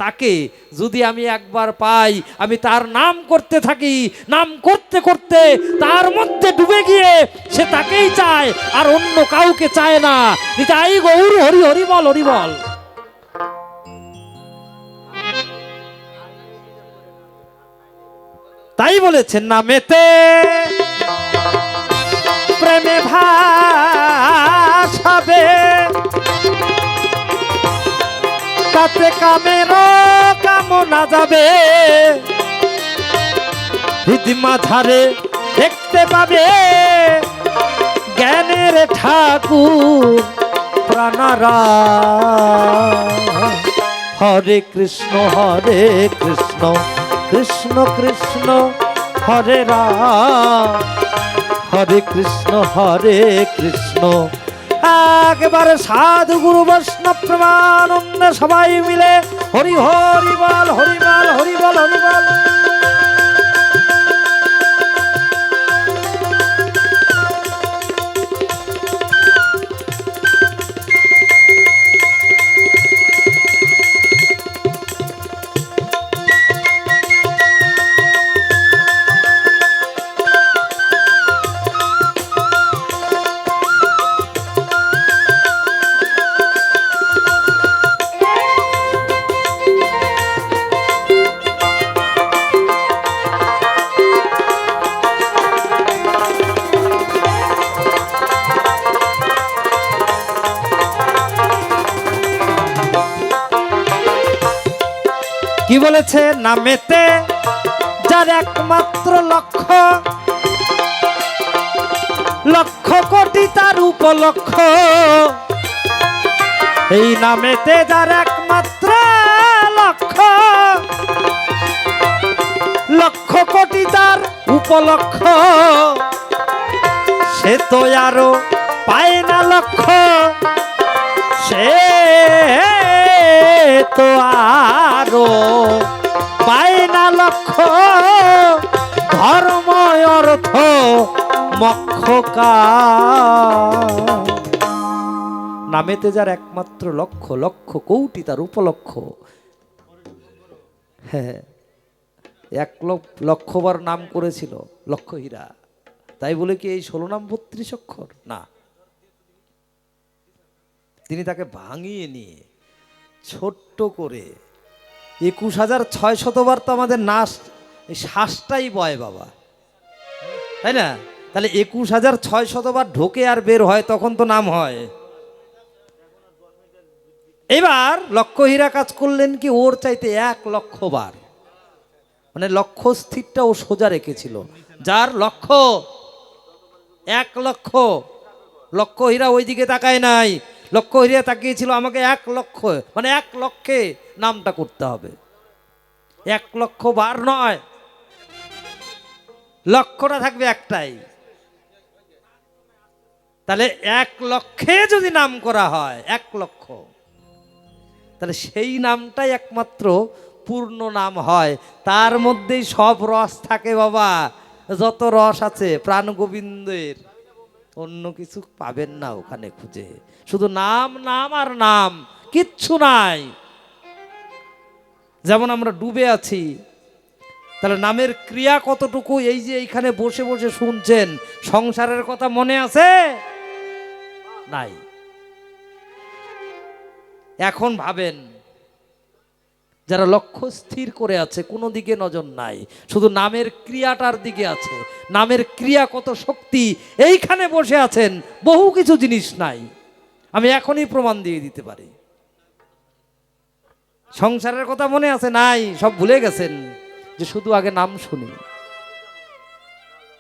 তাকে যদি আমি একবার পাই, আমি তার নাম করতে থাকি, নাম করতে করতে তার মধ্যে ডুবে গিয়ে সে তাকেই চায়, আর অন্য কাউকে চায় না। তাই গৌর হরি হরি বল, হরি বল। তাই বলেছেন নামেতে প্রেমে ভাসাবে, তাতে কামের কামনা যাবে, হৃদ মাঝারে দেখতে পাবে জ্ঞানের ঠাকুর প্রাণারা। হরে কৃষ্ণ কৃষ্ণ কৃষ্ণ হরে রাম, হরে কৃষ্ণ একবারে সাধু গুরু বৈষ্ণব প্রেমানন্দ সবাই মিলে হরি হরি বল, হরি বল, হরি বল, হরি বল। কি বলেছে? নামেতে যার একমাত্র লক্ষ্য, লক্ষ কোটি তার উপলক্ষ। এই নামেতে যার একমাত্র লক্ষ্য, লক্ষ কোটি তার উপলক্ষ, সে তো আরো পায় না লক্ষ্য, সে তো আরো পায় না লক্ষ্য। ধর্ম অর্থ মোক্ষ নামেতে যার একমাত্র লক্ষ্য, লক্ষ কোটি তার উপলক্ষ। হ্যাঁ, 1,00,000 নাম করেছিল লক্ষ হীরা, তাই বলে কি এই 16 নাম 32 অক্ষর না? তিনি তাকে ভাঙিয়ে নিয়ে ছোট্ট করে 21,600 বার তো আমাদের নাশ, এই শ্বাসটাই বয় বাবা, তাই না? তাহলে 21,600 বার ঢোকে আর বের হয়, তখন তো নাম হয়। এবার লক্ষ হীরা কাজ করলেন কি, ওর চাইতে 1,00,000 বার, মানে লক্ষ্য স্থিরটা ও সোজা রেখেছিল। যার লক্ষ্য 1,00,000, লক্ষ হীরা ওইদিকে তাকায় নাই, লক্ষ হীরা তাকিয়েছিল আমাকে 1,00,000, মানে 1,00,000 নামটা করতে হবে, 1,00,000 বার নয়, লক্ষ্যটা থাকবে একটাই। তাহলে 1,00,000 যদি নাম করা হয় 1,00,000, তাহলে সেই নামটাই একমাত্র পূর্ণ নাম হয়। তার মধ্যেই সব রস থাকে বাবা, যত রস আছে প্রাণ গোবিন্দের, অন্য কিছু পাবেন না ওখানে খুঁজে, শুধু নাম নাম আর নাম, কিচ্ছু নাই। যেমন আমরা ডুবে আছি, তাহলে নামের ক্রিয়া কতটুকু? এই যে এইখানে বসে বসে শুনছেন, সংসারের কথা মনে আছে? নাই। এখন ভাবেন, যারা লক্ষ্য স্থির করে আছে, কোনো দিকে নজর নাই, শুধু নামের ক্রিয়াটার দিকে আছে, নামের ক্রিয়া কত শক্তি, এইখানে বসে আছেন, বহু কিছু জিনিস নাই, আমি এখনই প্রমাণ দিয়ে দিতে পারি। সংসারের কথা মনে আছে? নাই, সব ভুলে গেছেন, যে শুধু আগে নাম শুনি।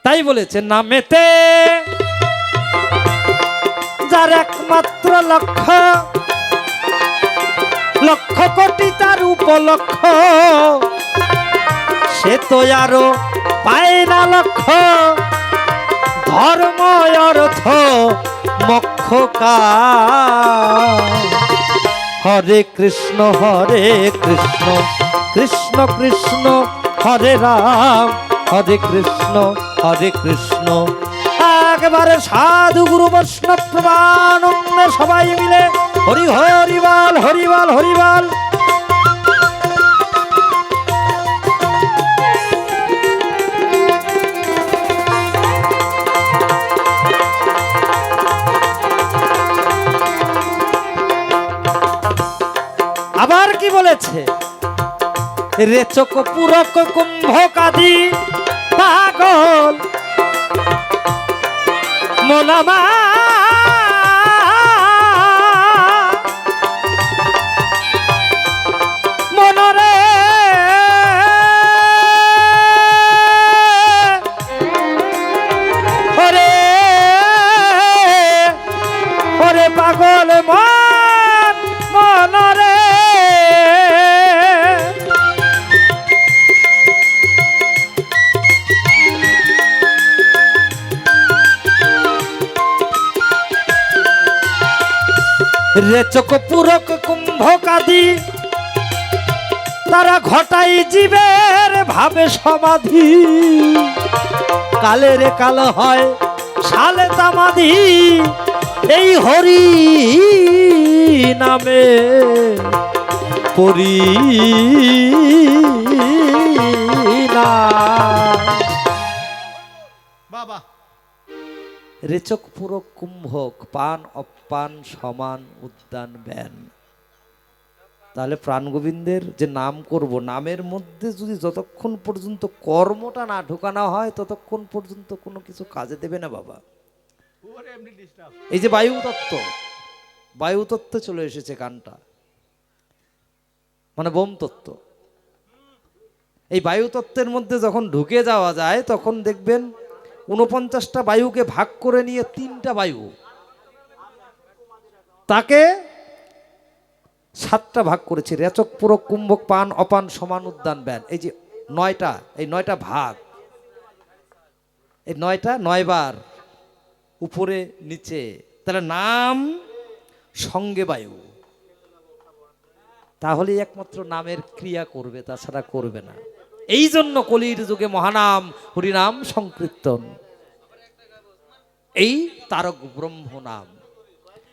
তাই বলেছেন নামেতে যার একমাত্র লক্ষ্য, লক্ষ কোটি তার উপলক্ষ, সে তো আরো পায় না লক্ষ্য। ধর্ম অর্থ মোক্ষ হরে কৃষ্ণ কৃষ্ণ কৃষ্ণ হরে রাম, হরে কৃষ্ণ হরে কৃষ্ণ। একবারে সাধু গুরু বৈষ্ণব প্রমানন্দে সবাই মিলে হরি হরিবল হরিবল হরিবল। আবার কি বলেছে? রেচক পুরক কুম্ভকাদি পাগল মনামা মনরে হরে হরে পাগল মন মনরে। রেচক পুরক কুম্ভকাদি তারা ঘটাই জীবের ভাবে সমাধি। কালের কাল হয় সালে তামাধি। এই হরি নামে পরি না। বাবা রেচক পুরক কুম্ভক পান অপান সমান উদ্যান ব্যান। তাহলে প্রাণ গোবিন্দের যে নাম করব, নামের মধ্যে যদি যতক্ষণ পর্যন্ত কর্মটা না ঢোকানো হয় ততক্ষণ পর্যন্ত কোনো কিছু কাজে দেবে না বাবা। এই যে বায়ু তত্ত্ব, বায়ু তত্ত্ব চলে এসেছে গানটা, মানে বোম তত্ত্ব। এই বায়ু তত্ত্বের মধ্যে যখন ঢুকে যাওয়া যায় তখন দেখবেন 49টা বায়ুকে ভাগ করে নিয়ে 3টা বায়ু, তাকে 7টা ভাগ করেছে। রেচক পুরক কুম্ভক পান অপান সমান উদ্যান ব্যান। এই যে 9টা, এই 9টা ভাগ, এই 9টা 9 বার উপরে নিচে। তাহলে নাম সঙ্গে বায়ু, তাহলে একমাত্র নামের ক্রিয়া করবে, তাছাড়া করবে না। এই জন্য কলির যুগে মহানাম হরিনাম সংকীর্তন, এই তারক ব্রহ্ম নাম।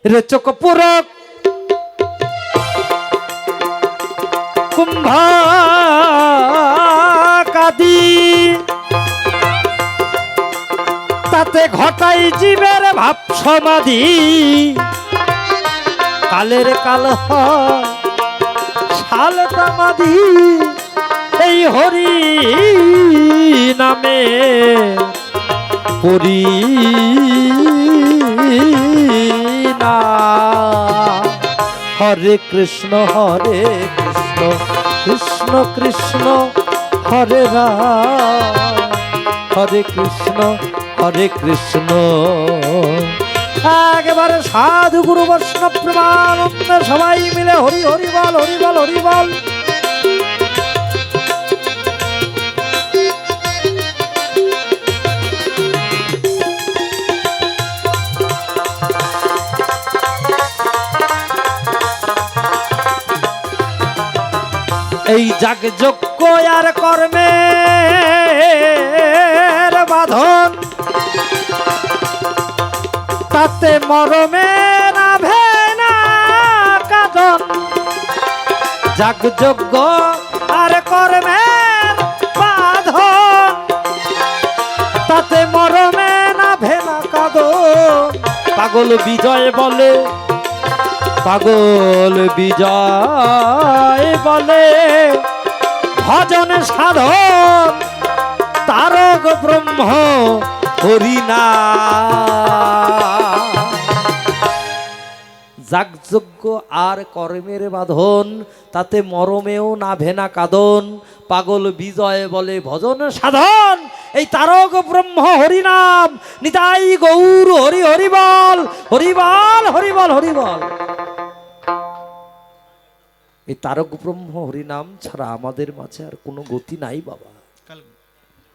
রেচক পুরক কুম্ভকাদি তাতে ঘটাই জীবের ভাব সমাধি। কালের কাল হয় সাল তামাধি। এই হরি নামে পরি না। হরে কৃষ্ণ কৃষ্ণ কৃষ্ণ হরে রাম, হরে কৃষ্ণ একেবারে সাধু গুরু বৈষ্ণব প্রেমানন্দে সবাই মিলে হরি হরি বল হরি বল হরি বল। এই যাগ যজ্ঞ আর কর্মের বাঁধন, তাতে মরমে না ভেনা কাঁদন। যাগ যজ্ঞ আর কর্মের বাঁধন, তাতে মরমে না ভেনা কাঁদন। পাগল বিজয় বলে, পাগল বিজয় বলে ভজন সাধন তারক ব্রহ্ম হরিনা। যাগযজ্ঞ আর কর্মের বাঁধন, তাতে মরমেও না ভেনা কাঁদন। পাগল বিজয় বলে ভজন সাধন, এই তারক ব্রহ্ম হরিনাম। নিতাই গৌর হরি হরি বল হরি বল হরি বল হরি বল। এই তারক ব্রহ্ম হরিনাম ছাড়া আমাদের মাঝে আর কোনো গতি নাই বাবা।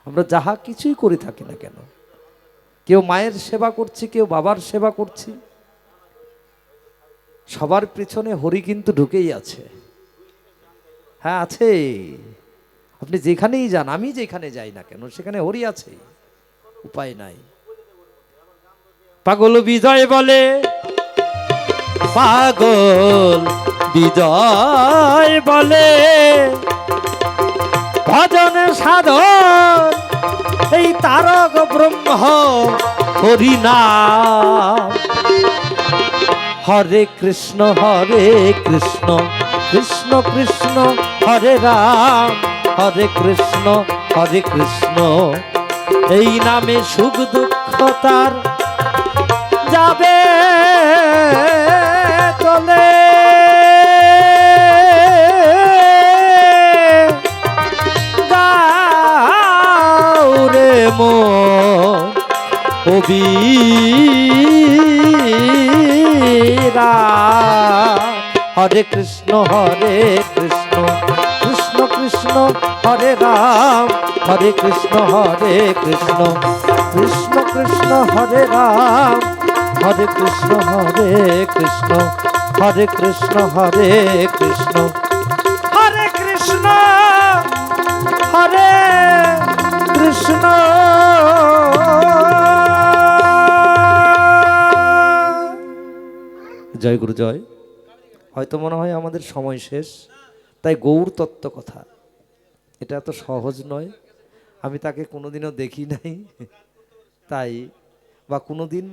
আমরা যাহা কিছুই করে থাকি না কেন, কেউ মায়ের সেবা করছি, কেউ বাবার সেবা করছি, সবার পিছনে হরি কিন্তু ঢুকেই আছে। হ্যাঁ আছে, আপনি যেখানেই যান, আমি যেখানে যাই না কেন, সেখানে হরি আছে, উপায় নাই। পাগল বিজয় বলে, পাগল বিজয় বলে, ভজন সাধন এই তারক ব্রহ্ম হরি নাম। হরে কৃষ্ণ কৃষ্ণ কৃষ্ণ হরে রাম, হরে কৃষ্ণ এই নামে সুখ দুঃখ তার যাবে চলে। গাউরে মন কবিরা। হরে কৃষ্ণ কৃষ্ণ কৃষ্ণ হরে রাম, হরে কৃষ্ণ কৃষ্ণ কৃষ্ণ হরে রাম, হরে কৃষ্ণ কৃষ্ণ হরে কৃষ্ণ হরে কৃষ্ণ। জয় গুরু জয়। হয়তো মনে হয় আমাদের সময় শেষ, তাই গৌর তত্ত্ব কথা এটা এত সহজ নয়। আমি তাকে কোনোদিনও দেখি নাই, তাই বা কোনোদিন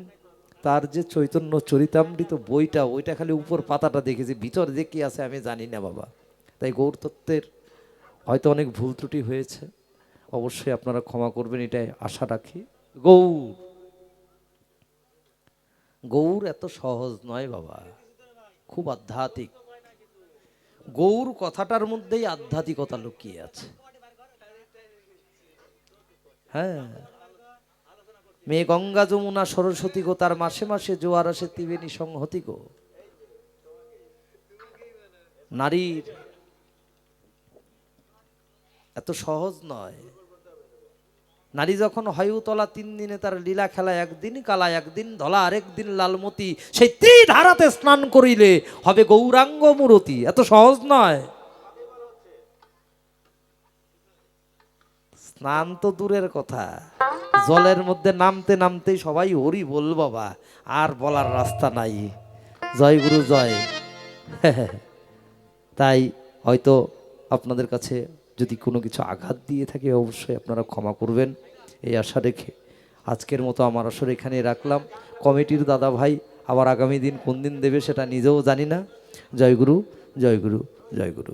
তার যে চৈতন্য চরিতামৃত বইটা, ওইটা খালি উপর পাতাটা দেখেছি, ভিতরে যে কি আছে আমি জানি না বাবা। তাই গৌর তত্ত্বের হয়তো অনেক ভুল ত্রুটি হয়েছে, অবশ্যই আপনারা ক্ষমা করবেন, এটাই আশা রাখি। গৌর এত সহজ নয় বাবা, খুব আধ্যাত্মিক। গৌর কথাটার মধ্যেই আধ্যাত্মিকতা লুকিয়ে আছে। হ্যাঁ, মেয়ে গঙ্গা যমুনা সরস্বতী গো, তার মাসে মাসে জোয়ার আসে ত্রিবেণী সংহতি গো। নারীর এত সহজ নয়। নারী যখন হয় উতলা 3 দিনে, তার লীলা খেলা একদিন কালা, একদিন ধলা, আরেক দিন লালমতি, সেই ত্রিধারাতে স্নান করিলে হবে গৌরাঙ্গ মূরতি। এত সহজ নয়। স্নান তো দূরের কথা, জলের মধ্যে নামতে নামতেই সবাই হরি বল বাবা, আর বলার রাস্তা নাই। জয় গুরু জয়। তাই হয়তো আপনাদের কাছে যদি কোনো কিছু আঘাত দিয়ে থাকে, অবশ্যই আপনারা ক্ষমা করবেন, এই আশা রেখে আজকের মতো আমার আসর এখানে রাখলাম। কমিটির দাদা ভাই আবার আগামী দিন কোন দিন দেবে সেটা নিজেও জানি না। জয় গুরু জয় গুরু জয় গুরু।